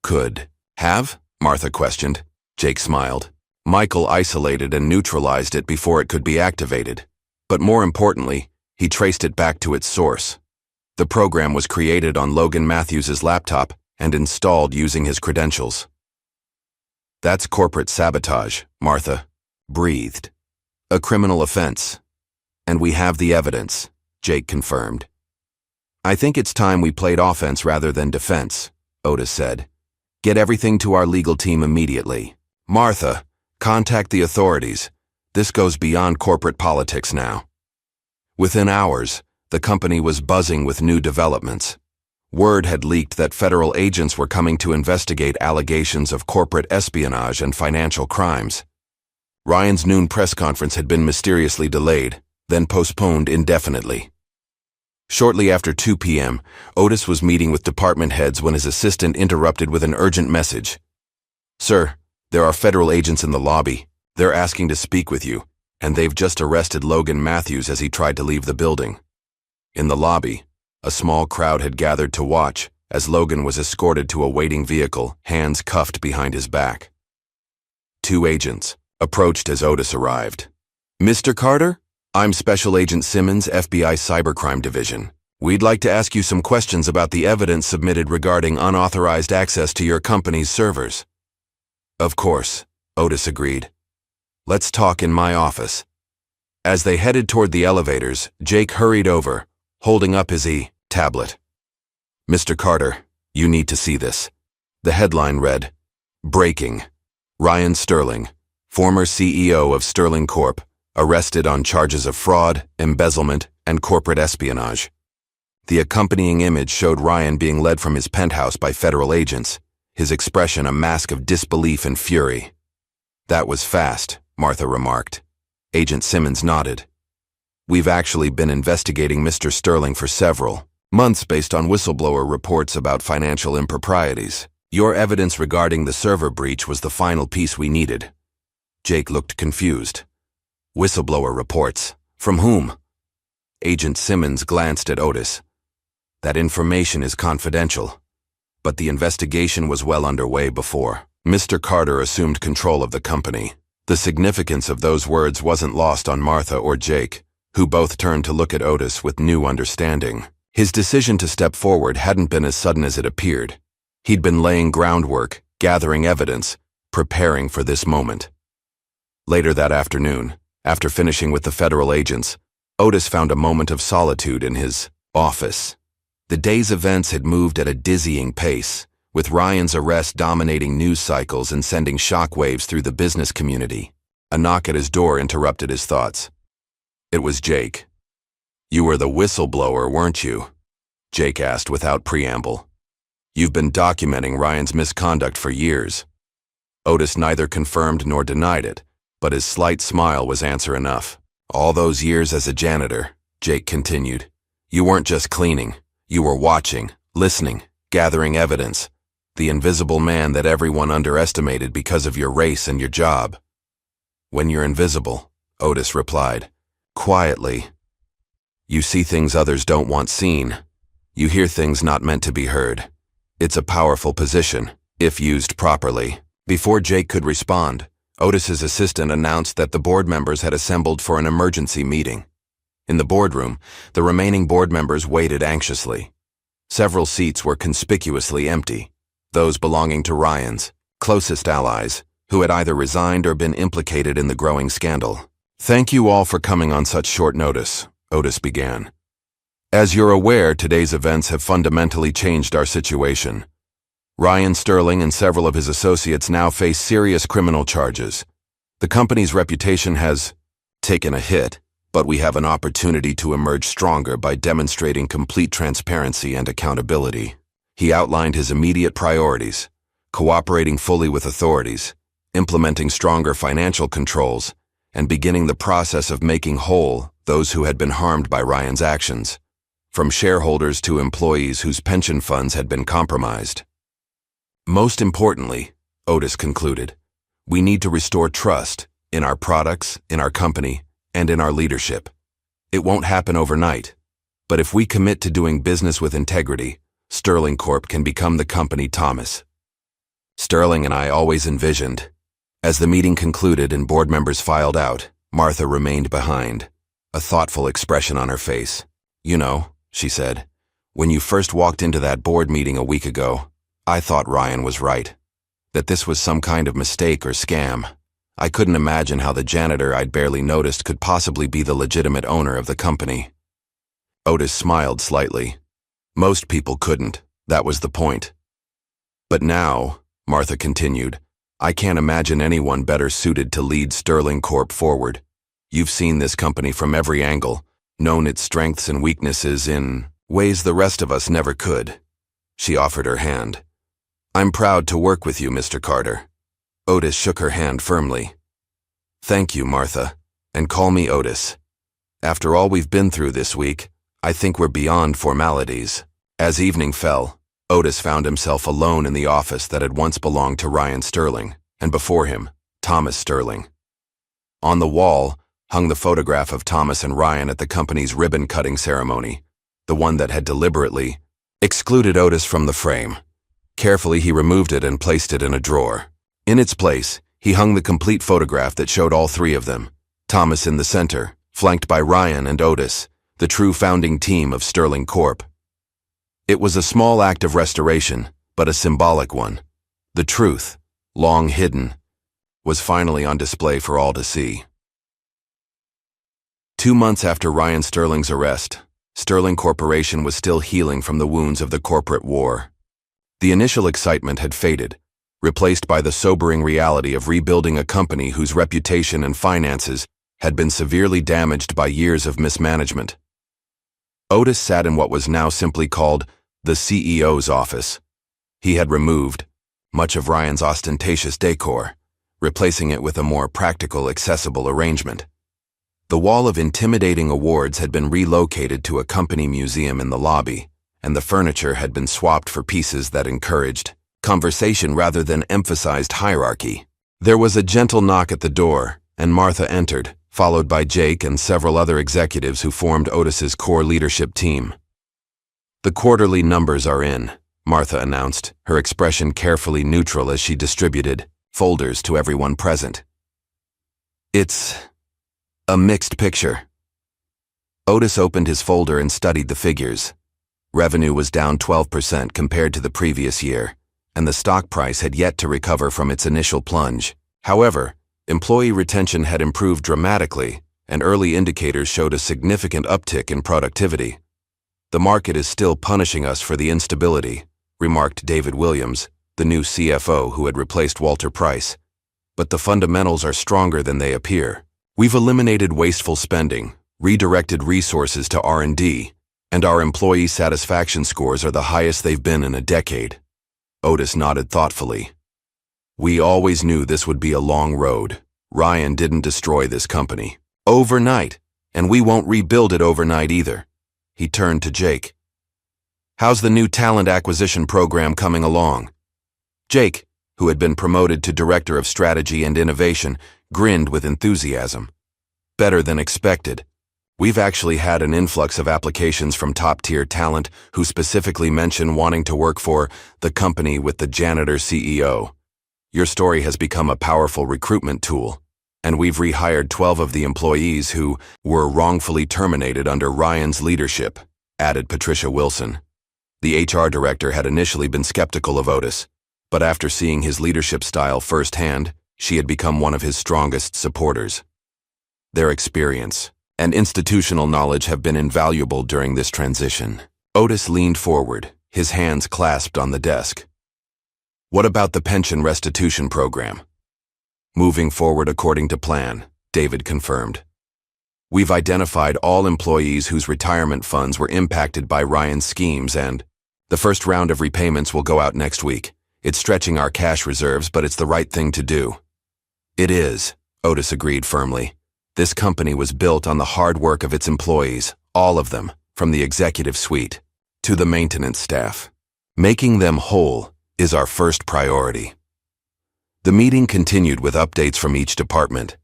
Could have? Martha questioned. Jake smiled. Michael isolated and neutralized it before it could be activated. But more importantly, he traced it back to its source. The program was created on Logan Matthews's laptop and installed using his credentials. That's corporate sabotage, Martha breathed. A criminal offense. And we have the evidence, Jake confirmed. I think it's time we played offense rather than defense, Otis said. Get everything to our legal team immediately. Martha, contact the authorities. This goes beyond corporate politics now. Within hours, the company was buzzing with new developments. Word had leaked that federal agents were coming to investigate allegations of corporate espionage and financial crimes. Ryan's noon press conference had been mysteriously delayed, then postponed indefinitely. Shortly after 2 p.m., Otis was meeting with department heads when his assistant interrupted with an urgent message. Sir, there are federal agents in the lobby. They're asking to speak with you, and they've just arrested Logan Matthews as he tried to leave the building. In the lobby, a small crowd had gathered to watch as Logan was escorted to a waiting vehicle, hands cuffed behind his back. 2 agents approached as Otis arrived. Mr. Carter? I'm Special Agent Simmons, FBI Cybercrime Division. We'd like to ask you some questions about the evidence submitted regarding unauthorized access to your company's servers. Of course, Otis agreed. Let's talk in my office. As they headed toward the elevators, Jake hurried over, holding up his tablet. Mr. Carter, you need to see this. The headline read, Breaking. Ryan Sterling, former CEO of Sterling Corp., arrested on charges of fraud, embezzlement, and corporate espionage. The accompanying image showed Ryan being led from his penthouse by federal agents, his expression a mask of disbelief and fury. That was fast, Martha remarked. Agent Simmons nodded. We've actually been investigating Mr. Sterling for several months based on whistleblower reports about financial improprieties. Your evidence regarding the server breach was the final piece we needed. Jake looked confused. Whistleblower reports? From whom? Agent Simmons glanced at Otis. That information is confidential. But the investigation was well underway before Mr. Carter assumed control of the company. The significance of those words wasn't lost on Martha or Jake, who both turned to look at Otis with new understanding. His decision to step forward hadn't been as sudden as it appeared. He'd been laying groundwork, gathering evidence, preparing for this moment. Later that afternoon, after finishing with the federal agents, Otis found a moment of solitude in his office. The day's events had moved at a dizzying pace, with Ryan's arrest dominating news cycles and sending shockwaves through the business community. A knock at his door interrupted his thoughts. It was Jake. You were the whistleblower, weren't you? Jake asked without preamble. You've been documenting Ryan's misconduct for years. Otis neither confirmed nor denied it, but his slight smile was answer enough. All those years as a janitor, Jake continued, you weren't just cleaning. You were watching, listening, gathering evidence. The invisible man that everyone underestimated because of your race and your job. When you're invisible, Otis replied, quietly, you see things others don't want seen. You hear things not meant to be heard. It's a powerful position, if used properly. Before Jake could respond, Otis's assistant announced that the board members had assembled for an emergency meeting. In the boardroom, the remaining board members waited anxiously. Several seats were conspicuously empty, those belonging to Ryan's closest allies, who had either resigned or been implicated in the growing scandal. Thank you all for coming on such short notice, Otis began. As you're aware, today's events have fundamentally changed our situation. Ryan Sterling and several of his associates now face serious criminal charges. The company's reputation has taken a hit, but we have an opportunity to emerge stronger by demonstrating complete transparency and accountability. He outlined his immediate priorities: cooperating fully with authorities, implementing stronger financial controls, and beginning the process of making whole those who had been harmed by Ryan's actions, from shareholders to employees whose pension funds had been compromised. Most importantly, Otis concluded, we need to restore trust in our products, in our company, and in our leadership. It won't happen overnight, but if we commit to doing business with integrity, Sterling Corp can become the company Thomas Sterling and I always envisioned. As the meeting concluded and board members filed out, Martha remained behind, a thoughtful expression on her face. You know, she said, when you first walked into that board meeting a week ago, I thought Ryan was right, that this was some kind of mistake or scam. I couldn't imagine how the janitor I'd barely noticed could possibly be the legitimate owner of the company. Otis smiled slightly. Most people couldn't, that was the point. But now, Martha continued, I can't imagine anyone better suited to lead Sterling Corp forward. You've seen this company from every angle, known its strengths and weaknesses in ways the rest of us never could. She offered her hand. I'm proud to work with you, Mr. Carter. Otis shook her hand firmly. Thank you, Martha, and call me Otis. After all we've been through this week, I think we're beyond formalities. As evening fell, Otis found himself alone in the office that had once belonged to Ryan Sterling, and before him, Thomas Sterling. On the wall hung the photograph of Thomas and Ryan at the company's ribbon-cutting ceremony, the one that had deliberately excluded Otis from the frame. Carefully, he removed it and placed it in a drawer. In its place, he hung the complete photograph that showed all three of them, Thomas in the center, flanked by Ryan and Otis, the true founding team of Sterling Corp. It was a small act of restoration, but a symbolic one. The truth, long hidden, was finally on display for all to see. 2 months after Ryan Sterling's arrest, Sterling Corporation was still healing from the wounds of the corporate war. The initial excitement had faded, replaced by the sobering reality of rebuilding a company whose reputation and finances had been severely damaged by years of mismanagement. Otis sat in what was now simply called the CEO's office. He had removed much of Ryan's ostentatious decor, replacing it with a more practical, accessible arrangement. The wall of intimidating awards had been relocated to a company museum in the lobby, and the furniture had been swapped for pieces that encouraged conversation rather than emphasized hierarchy. There was a gentle knock at the door, and Martha entered, followed by Jake and several other executives who formed Otis's core leadership team. "The quarterly numbers are in," Martha announced, her expression carefully neutral as she distributed folders to everyone present. "It's a mixed picture." Otis opened his folder and studied the figures. Revenue was down 12% compared to the previous year, and the stock price had yet to recover from its initial plunge. However, employee retention had improved dramatically, and early indicators showed a significant uptick in productivity. "The market is still punishing us for the instability," remarked David Williams, the new CFO who had replaced Walter Price. "But the fundamentals are stronger than they appear. We've eliminated wasteful spending, redirected resources to R&D, and our employee satisfaction scores are the highest they've been in a decade." Otis nodded thoughtfully. "We always knew this would be a long road. Ryan didn't destroy this company overnight, and we won't rebuild it overnight either." He turned to Jake. "How's the new talent acquisition program coming along?" Jake, who had been promoted to Director of Strategy and Innovation, grinned with enthusiasm. "Better than expected. We've actually had an influx of applications from top-tier talent who specifically mention wanting to work for the company with the Janitor CEO. Your story has become a powerful recruitment tool, and we've rehired 12 of the employees who were wrongfully terminated under Ryan's leadership," added Patricia Wilson. The HR director had initially been skeptical of Otis, but after seeing his leadership style firsthand, she had become one of his strongest supporters. Their experience and institutional knowledge have been invaluable during this transition. Otis leaned forward, his hands clasped on the desk. "What about the pension restitution program?" "Moving forward according to plan," David confirmed. "We've identified all employees whose retirement funds were impacted by Ryan's schemes, and the first round of repayments will go out next week. It's stretching our cash reserves, but it's the right thing to do." "It is," Otis agreed firmly. "This company was built on the hard work of its employees, all of them, from the executive suite to the maintenance staff. Making them whole is our first priority." The meeting continued with updates from each department.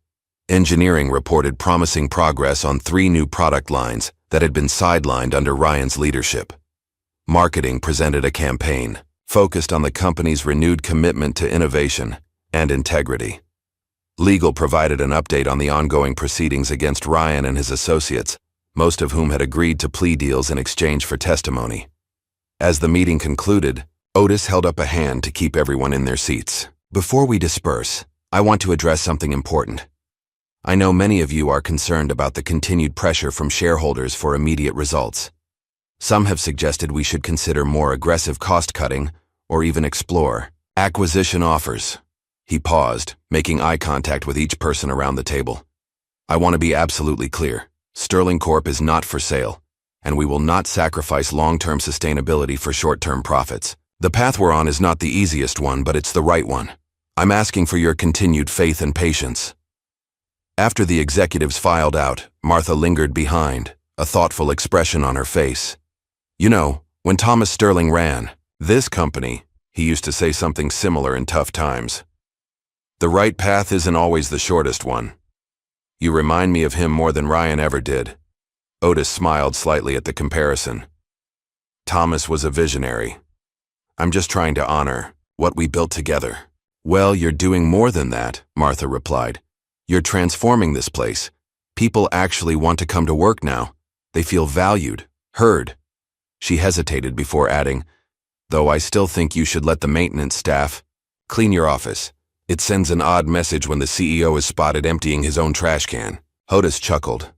Engineering reported promising progress on 3 new product lines that had been sidelined under Ryan's leadership. Marketing presented a campaign focused on the company's renewed commitment to innovation and integrity. Legal provided an update on the ongoing proceedings against Ryan and his associates, most of whom had agreed to plea deals in exchange for testimony. As the meeting concluded, Otis held up a hand to keep everyone in their seats. "Before we disperse, I want to address something important. I know many of you are concerned about the continued pressure from shareholders for immediate results. Some have suggested we should consider more aggressive cost-cutting or even explore acquisition offers." He paused, making eye contact with each person around the table. "I want to be absolutely clear. Sterling Corp is not for sale, and we will not sacrifice long-term sustainability for short-term profits. The path we're on is not the easiest one, but it's the right one. I'm asking for your continued faith and patience." After the executives filed out, Martha lingered behind, a thoughtful expression on her face. "You know, when Thomas Sterling ran this company, he used to say something similar in tough times. The right path isn't always the shortest one. You remind me of him more than Ryan ever did." Otis smiled slightly at the comparison. "Thomas was a visionary. I'm just trying to honor what we built together." "Well, you're doing more than that," Martha replied. "You're transforming this place, People actually want to come to work now. They feel valued, heard. She hesitated before adding, though I still think you should let the maintenance staff clean your office. It sends an odd message when the CEO is spotted emptying his own trash can. Otis chuckled.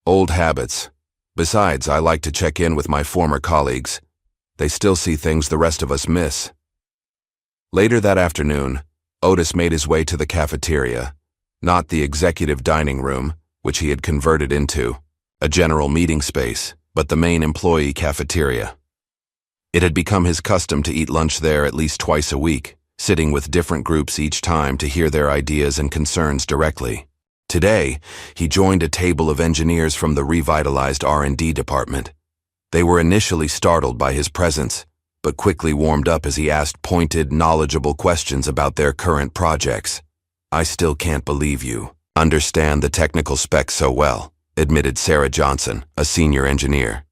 Old habits. Besides, I like to check in with my former colleagues. They still see things the rest of us miss. Later that afternoon, Otis made his way to the cafeteria, not the executive dining room, which he had converted into a general meeting space, but the main employee cafeteria. It had become his custom to eat lunch there at least twice a week, sitting with different groups each time to hear their ideas and concerns directly. Today, he joined a table of engineers from the revitalized R&D department. They were initially startled by his presence, but quickly warmed up as he asked pointed, knowledgeable questions about their current projects. I still can't believe you understand the technical specs so well, admitted Sarah Johnson, a senior engineer.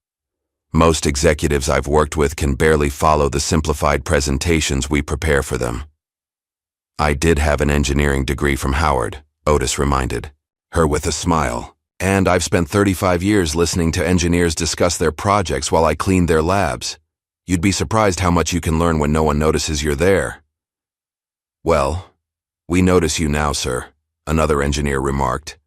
Most executives I've worked with can barely follow the simplified presentations we prepare for them. I did have an engineering degree from Howard, Otis reminded her with a smile. And I've spent 35 years listening to engineers discuss their projects while I cleaned their labs. You'd be surprised how much you can learn when no one notices you're there. Well, we notice you now, sir, another engineer remarked.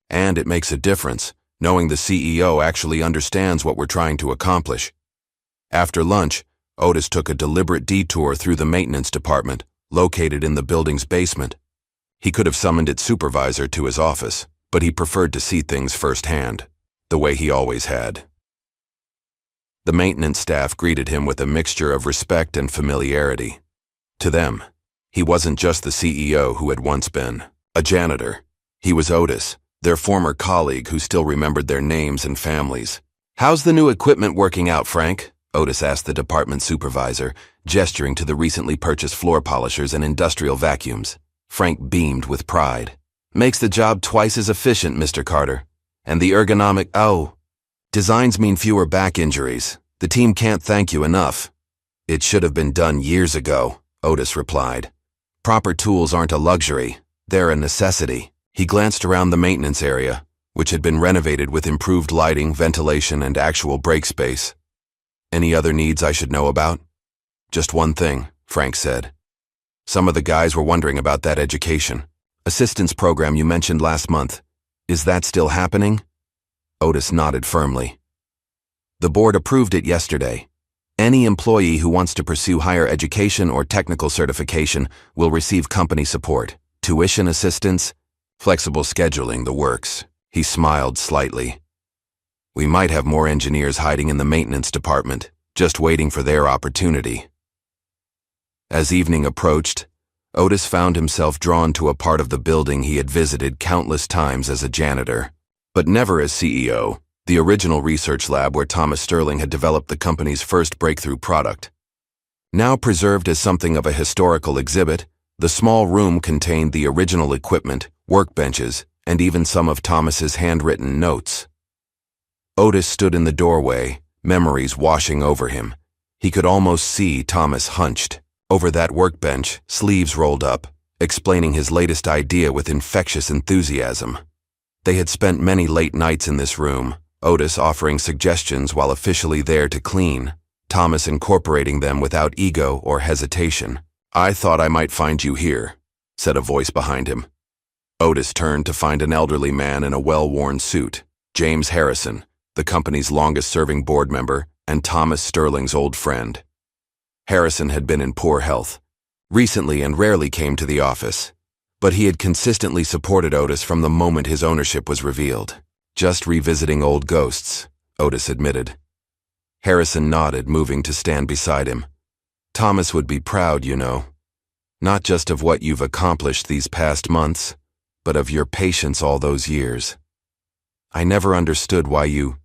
And it makes a difference, knowing the CEO actually understands what we're trying to accomplish. After lunch, Otis took a deliberate detour through the maintenance department, located in the building's basement. He could have summoned its supervisor to his office, but he preferred to see things firsthand, the way he always had. The maintenance staff greeted him with a mixture of respect and familiarity. To them, he wasn't just the CEO who had once been a janitor. He was Otis, their former colleague who still remembered their names and families. How's the new equipment working out, Frank? Otis asked the department supervisor, gesturing to the recently purchased floor polishers and industrial vacuums. Frank beamed with pride. Makes the job twice as efficient, Mr. Carter. And the ergonomic, designs mean fewer back injuries. The team can't thank you enough. It should have been done years ago, Otis replied. Proper tools aren't a luxury, they're a necessity. He glanced around the maintenance area, which had been renovated with improved lighting, ventilation, and actual break space. Any other needs I should know about? Just one thing, Frank said. Some of the guys were wondering about that education assistance program you mentioned last month. Is that still happening? Otis nodded firmly. The board approved it yesterday. Any employee who wants to pursue higher education or technical certification will receive company support, tuition assistance, flexible scheduling, the works. He smiled slightly. We might have more engineers hiding in the maintenance department, just waiting for their opportunity. As evening approached, Otis found himself drawn to a part of the building he had visited countless times as a janitor, but never as CEO, the original research lab where Thomas Sterling had developed the company's first breakthrough product. Now preserved as something of a historical exhibit, the small room contained the original equipment, workbenches, and even some of Thomas's handwritten notes. Otis stood in the doorway, memories washing over him. He could almost see Thomas hunched over that workbench, sleeves rolled up, explaining his latest idea with infectious enthusiasm. They had spent many late nights in this room, Otis offering suggestions while officially there to clean, Thomas incorporating them without ego or hesitation. I thought I might find you here, said a voice behind him. Otis turned to find an elderly man in a well-worn suit, James Harrison, the company's longest-serving board member and Thomas Sterling's old friend. Harrison had been in poor health, recently and rarely came to the office, but he had consistently supported Otis from the moment his ownership was revealed. Just revisiting old ghosts, Otis admitted. Harrison nodded, moving to stand beside him. Thomas would be proud, you know, not just of what you've accomplished these past months, but of your patience all those years. I never understood why you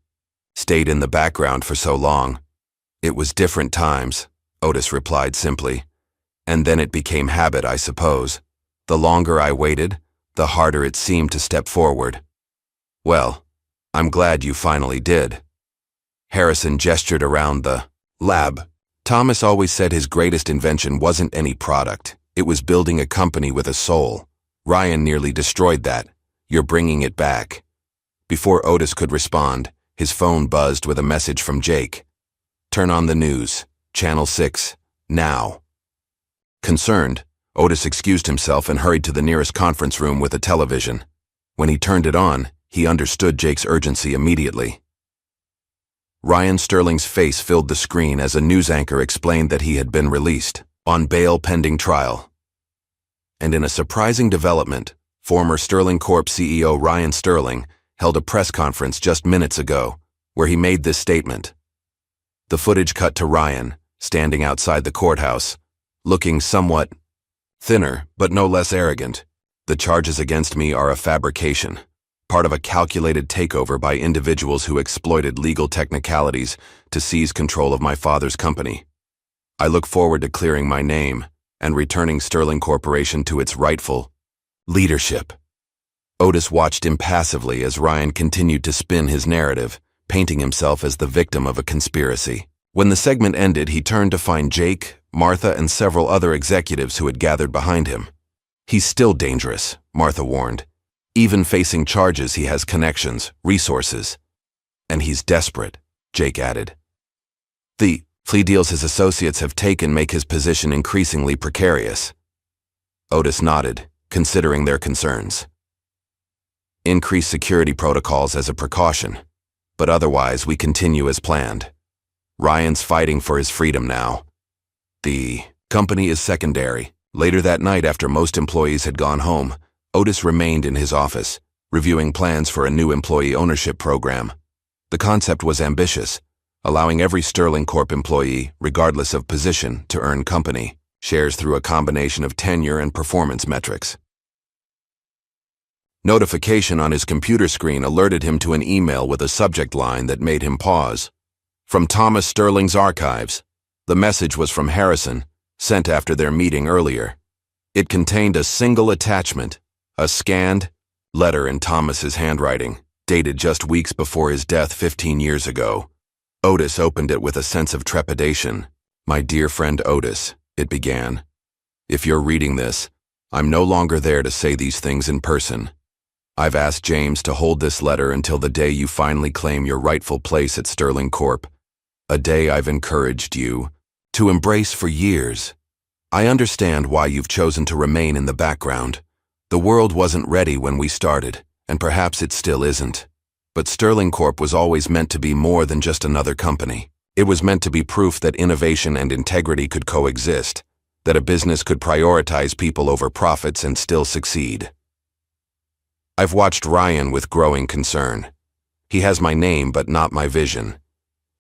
stayed in the background for so long. It was different times, Otis replied simply. And then it became habit, I suppose. The longer I waited, the harder it seemed to step forward. Well, I'm glad you finally did. Harrison gestured around the lab. Thomas always said his greatest invention wasn't any product. It was building a company with a soul. Ryan nearly destroyed that. You're bringing it back. Before Otis could respond, his phone buzzed with a message from Jake. "Turn on the news. Channel 6. Now." Concerned, Otis excused himself and hurried to the nearest conference room with a television. When he turned it on, he understood Jake's urgency immediately. Ryan Sterling's face filled the screen as a news anchor explained that he had been released, on bail pending trial. And in a surprising development, former Sterling Corp CEO Ryan Sterling held a press conference just minutes ago, where he made this statement. The footage cut to Ryan, standing outside the courthouse, looking somewhat thinner, but no less arrogant. "The charges against me are a fabrication, part of a calculated takeover by individuals who exploited legal technicalities to seize control of my father's company. I look forward to clearing my name and returning Sterling Corporation to its rightful leadership." Otis watched impassively as Ryan continued to spin his narrative, painting himself as the victim of a conspiracy. When the segment ended, he turned to find Jake, Martha, and several other executives who had gathered behind him. "He's still dangerous," Martha warned. "Even facing charges, he has connections, resources. And he's desperate," Jake added. "The plea deals his associates have taken make his position increasingly precarious." Otis nodded, considering their concerns. "Increase security protocols as a precaution, but otherwise we continue as planned. Ryan's fighting for his freedom now. The company is secondary." Later that night, after most employees had gone home, Otis remained in his office, reviewing plans for a new employee ownership program. The concept was ambitious, allowing every Sterling Corp employee, regardless of position, to earn company shares through a combination of tenure and performance metrics. Notification on his computer screen alerted him to an email with a subject line that made him pause. From Thomas Sterling's archives. The message was from Harrison, sent after their meeting earlier. It contained a single attachment, a scanned letter in Thomas's handwriting, dated just weeks before his death 15 years ago. Otis opened it with a sense of trepidation. "My dear friend Otis," it began. "If you're reading this, I'm no longer there to say these things in person. I've asked James to hold this letter until the day you finally claim your rightful place at Sterling Corp. A day I've encouraged you to embrace for years. I understand why you've chosen to remain in the background. The world wasn't ready when we started, and perhaps it still isn't. But Sterling Corp was always meant to be more than just another company. It was meant to be proof that innovation and integrity could coexist, that a business could prioritize people over profits and still succeed. I've watched Ryan with growing concern. He has my name but not my vision.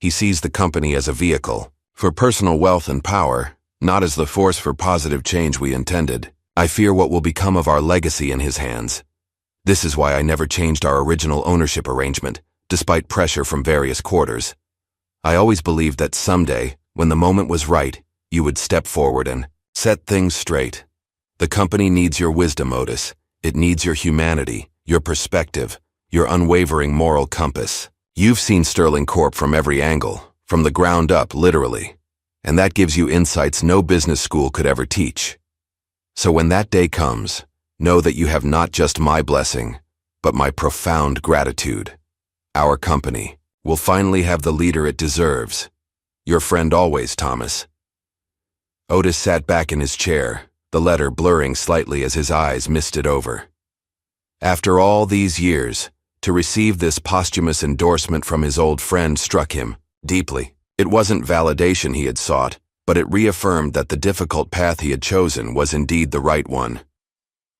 He sees the company as a vehicle for personal wealth and power, not as the force for positive change we intended. I fear what will become of our legacy in his hands. This is why I never changed our original ownership arrangement, despite pressure from various quarters. I always believed that someday, when the moment was right, you would step forward and set things straight. The company needs your wisdom, Otis. It needs your humanity, your perspective, your unwavering moral compass. You've seen Sterling Corp from every angle, from the ground up, literally, and that gives you insights no business school could ever teach. So when that day comes, know that you have not just my blessing, but my profound gratitude. Our company will finally have the leader it deserves. Your friend always, Thomas." Otis sat back in his chair, the letter blurring slightly as his eyes misted over. After all these years, to receive this posthumous endorsement from his old friend struck him deeply. It wasn't validation he had sought, but it reaffirmed that the difficult path he had chosen was indeed the right one.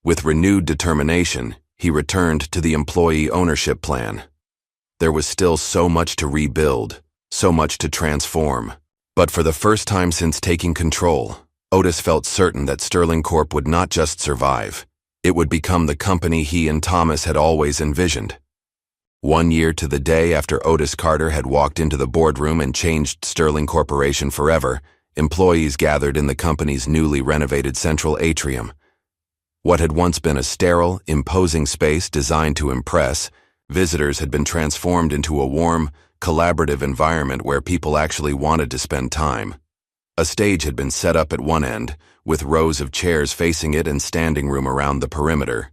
With renewed determination, he returned to the employee ownership plan. There was still so much to rebuild, so much to transform. But for the first time since taking control, Otis felt certain that Sterling Corp would not just survive. It would become the company he and Thomas had always envisioned. 1 year to the day after Otis Carter had walked into the boardroom and changed Sterling Corporation forever, employees gathered in the company's newly renovated central atrium. What had once been a sterile, imposing space designed to impress, visitors had been transformed into a warm, collaborative environment where people actually wanted to spend time. A stage had been set up at one end, with rows of chairs facing it and standing room around the perimeter.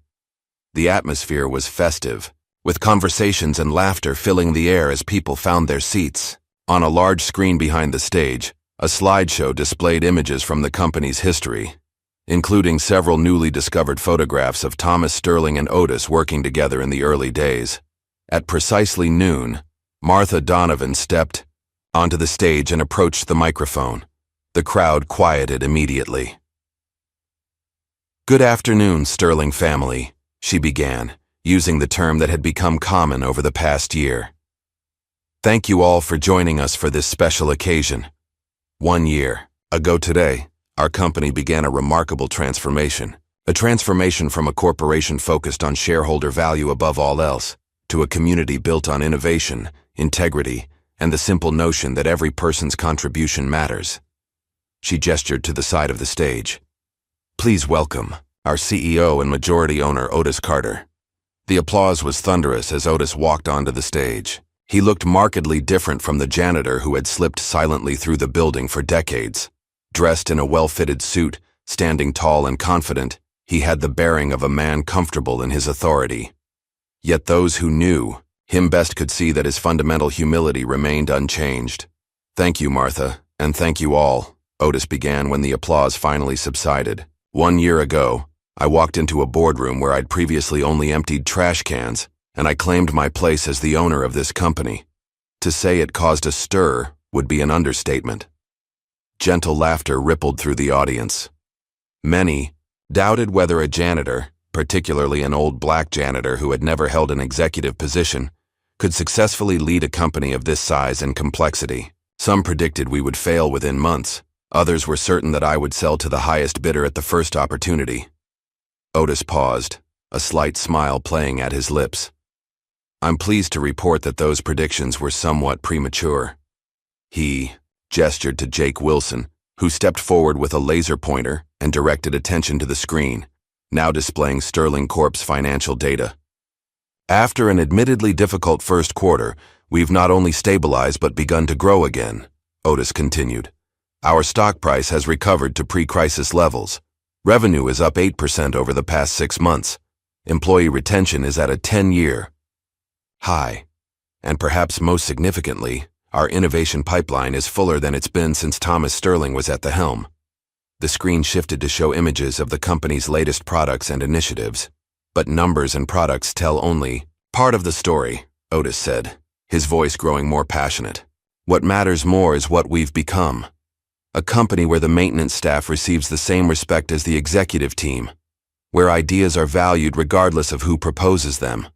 The atmosphere was festive, with conversations and laughter filling the air as people found their seats. On a large screen behind the stage, a slideshow displayed images from the company's history, including several newly discovered photographs of Thomas Sterling and Otis working together in the early days. At precisely noon, Martha Donovan stepped onto the stage and approached the microphone. The crowd quieted immediately. "Good afternoon, Sterling family," she began, using the term that had become common over the past year. "Thank you all for joining us for this special occasion. 1 year ago today, our company began a remarkable transformation. A transformation from a corporation focused on shareholder value above all else, to a community built on innovation, integrity, and the simple notion that every person's contribution matters." She gestured to the side of the stage. "Please welcome our CEO and majority owner, Otis Carter." The applause was thunderous as Otis walked onto the stage. He looked markedly different from the janitor who had slipped silently through the building for decades. Dressed in a well-fitted suit, standing tall and confident, he had the bearing of a man comfortable in his authority. Yet those who knew him best could see that his fundamental humility remained unchanged. "Thank you, Martha, and thank you all," Otis began when the applause finally subsided. 1 year ago, I walked into a boardroom where I'd previously only emptied trash cans, and I claimed my place as the owner of this company. To say it caused a stir would be an understatement. Gentle laughter rippled through the audience. Many doubted whether a janitor, particularly an old black janitor who had never held an executive position, could successfully lead a company of this size and complexity. Some predicted we would fail within months. Others were certain that I would sell to the highest bidder at the first opportunity. Otis paused, a slight smile playing at his lips. "I'm pleased to report that those predictions were somewhat premature." He gestured to Jake Wilson, who stepped forward with a laser pointer and directed attention to the screen, now displaying Sterling Corp's financial data. "After an admittedly difficult first quarter, we've not only stabilized but begun to grow again," Otis continued. "Our stock price has recovered to pre-crisis levels. Revenue is up 8% over the past 6 months. Employee retention is at a 10-year high. And perhaps most significantly, our innovation pipeline is fuller than it's been since Thomas Sterling was at the helm." The screen shifted to show images of the company's latest products and initiatives. "But numbers and products tell only part of the story," Otis said, his voice growing more passionate. "What matters more is what we've become. A company where the maintenance staff receives the same respect as the executive team, where ideas are valued regardless of who proposes them,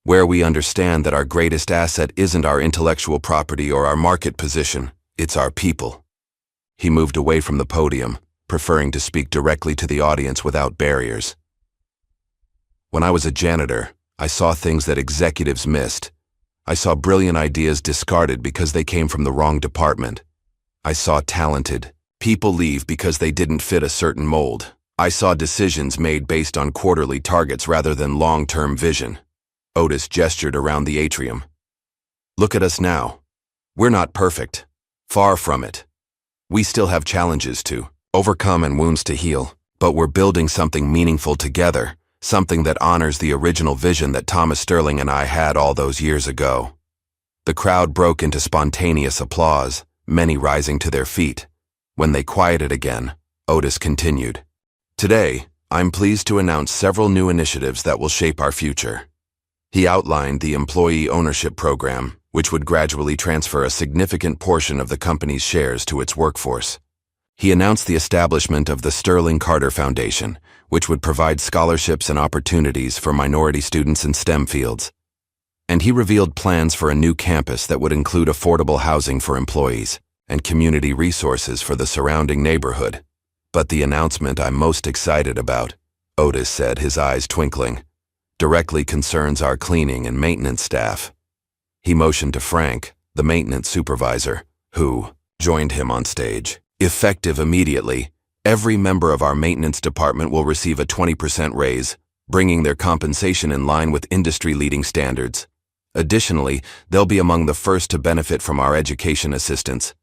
where we understand that our greatest asset isn't our intellectual property or our market position, it's our people." He moved away from the podium, preferring to speak directly to the audience without barriers. "When I was a janitor, I saw things that executives missed. I saw brilliant ideas discarded because they came from the wrong department. I saw talented people leave because they didn't fit a certain mold. I saw decisions made based on quarterly targets rather than long-term vision." Otis gestured around the atrium. "Look at us now. We're not perfect. Far from it. We still have challenges to overcome and wounds to heal, but we're building something meaningful together, something that honors the original vision that Thomas Sterling and I had all those years ago." The crowd broke into spontaneous applause, many rising to their feet. When they quieted again, Otis continued. "Today, I'm pleased to announce several new initiatives that will shape our future." He outlined the employee ownership program, which would gradually transfer a significant portion of the company's shares to its workforce. He announced the establishment of the Sterling Carter Foundation, which would provide scholarships and opportunities for minority students in STEM fields. And he revealed plans for a new campus that would include affordable housing for employees and community resources for the surrounding neighborhood. "But the announcement I'm most excited about," Otis said, his eyes twinkling, "directly concerns our cleaning and maintenance staff." He motioned to Frank, the maintenance supervisor, who joined him on stage. "Effective immediately, every member of our maintenance department will receive a 20% raise, bringing their compensation in line with industry-leading standards. Additionally, they'll be among the first to benefit from our education assistance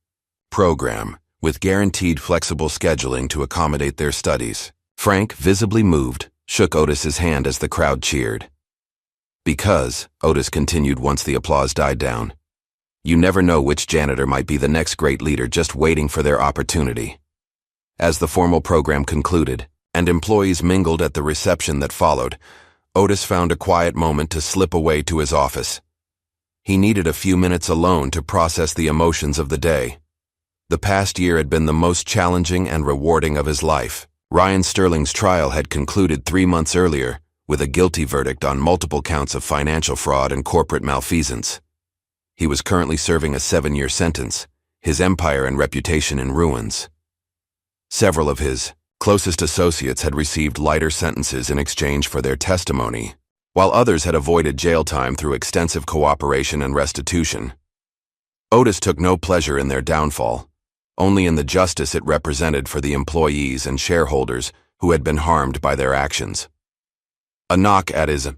program, with guaranteed flexible scheduling to accommodate their studies." Frank, visibly moved, shook Otis's hand as the crowd cheered. Because, Otis continued once the applause died down, you never know which janitor might be the next great leader just waiting for their opportunity. As the formal program concluded, and employees mingled at the reception that followed, Otis found a quiet moment to slip away to his office. He needed a few minutes alone to process the emotions of the day. The past year had been the most challenging and rewarding of his life. Ryan Sterling's trial had concluded 3 months earlier, with a guilty verdict on multiple counts of financial fraud and corporate malfeasance. He was currently serving a 7-year sentence, his empire and reputation in ruins. Several of his closest associates had received lighter sentences in exchange for their testimony, while others had avoided jail time through extensive cooperation and restitution. Otis took no pleasure in their downfall, only in the justice it represented for the employees and shareholders who had been harmed by their actions. A knock at his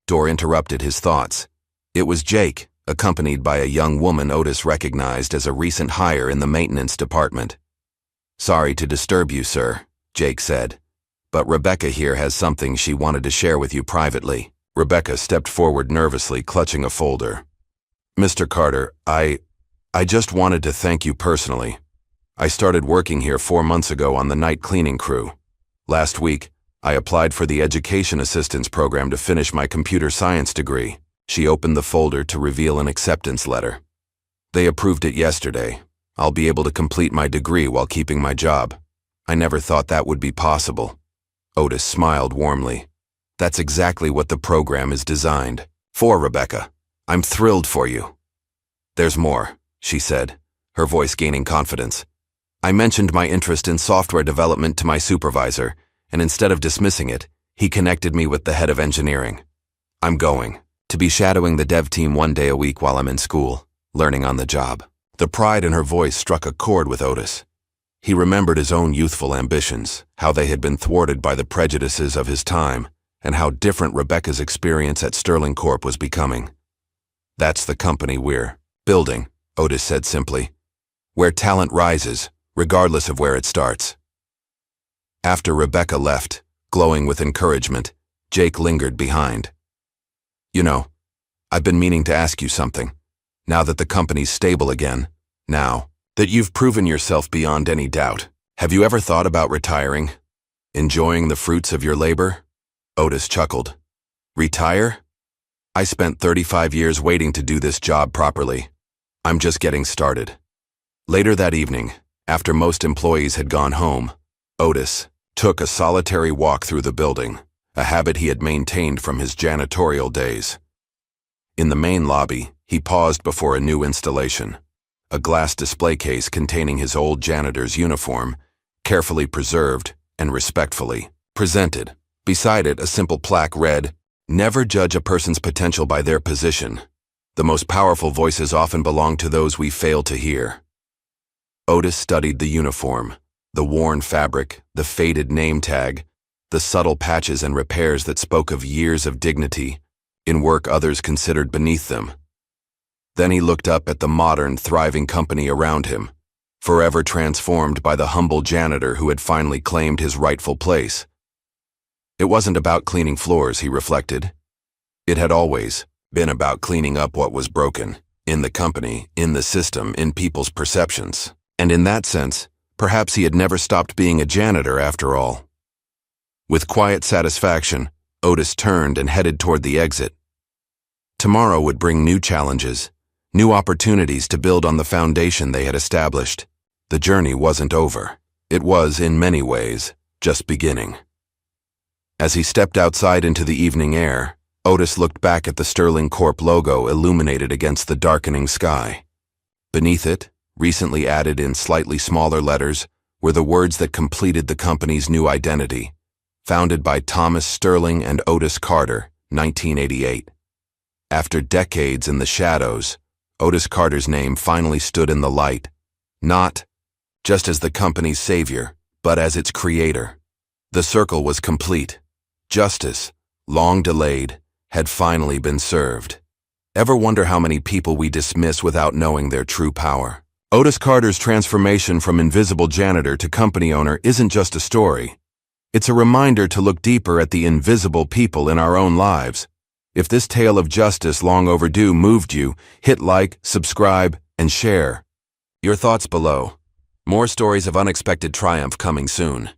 door interrupted his thoughts. It was Jake, accompanied by a young woman Otis recognized as a recent hire in the maintenance department. "Sorry to disturb you, sir," Jake said, "but Rebecca here has something she wanted to share with you privately." Rebecca stepped forward nervously, clutching a folder. "Mr. Carter, I just wanted to thank you personally. I started working here 4 months ago on the night cleaning crew. Last week, I applied for the Education Assistance Program to finish my computer science degree." She opened the folder to reveal an acceptance letter. "They approved it yesterday. I'll be able to complete my degree while keeping my job. I never thought that would be possible." Otis smiled warmly. "That's exactly what the program is designed for, Rebecca. I'm thrilled for you." "There's more," she said, her voice gaining confidence. "I mentioned my interest in software development to my supervisor, and instead of dismissing it, he connected me with the head of engineering. I'm going to be shadowing the dev team 1 day a week while I'm in school, learning on the job." The pride in her voice struck a chord with Otis. He remembered his own youthful ambitions, how they had been thwarted by the prejudices of his time, and how different Rebecca's experience at Sterling Corp was becoming. "That's the company we're building," Otis said simply. "Where talent rises, regardless of where it starts." After Rebecca left, glowing with encouragement, Jake lingered behind. "You know, I've been meaning to ask you something. Now that the company's stable again, now that you've proven yourself beyond any doubt, have you ever thought about retiring? Enjoying the fruits of your labor?" Otis chuckled. "Retire? I spent 35 years waiting to do this job properly. I'm just getting started." Later that evening, after most employees had gone home, Otis took a solitary walk through the building, a habit he had maintained from his janitorial days. In the main lobby, he paused before a new installation, a glass display case containing his old janitor's uniform, carefully preserved and respectfully presented. Beside it, a simple plaque read, "Never judge a person's potential by their position. The most powerful voices often belong to those we fail to hear." Otis studied the uniform, the worn fabric, the faded name tag, the subtle patches and repairs that spoke of years of dignity in work others considered beneath them. Then he looked up at the modern, thriving company around him, forever transformed by the humble janitor who had finally claimed his rightful place. It wasn't about cleaning floors, he reflected. It had always been about cleaning up what was broken, in the company, in the system, in people's perceptions. And in that sense, perhaps he had never stopped being a janitor after all. With quiet satisfaction, Otis turned and headed toward the exit. Tomorrow would bring new challenges, new opportunities to build on the foundation they had established. The journey wasn't over. It was, in many ways, just beginning. As he stepped outside into the evening air, Otis looked back at the Sterling Corp logo illuminated against the darkening sky. Beneath it, recently added in slightly smaller letters, were the words that completed the company's new identity, founded by Thomas Sterling and Otis Carter, 1988. After decades in the shadows, Otis Carter's name finally stood in the light, not just as the company's savior, but as its creator. The circle was complete. Justice, long delayed, had finally been served. Ever wonder how many people we dismiss without knowing their true power? Otis Carter's transformation from invisible janitor to company owner isn't just a story. It's a reminder to look deeper at the invisible people in our own lives, If this tale of justice long overdue moved you, hit like, subscribe, and share. Your thoughts below. More stories of unexpected triumph coming soon.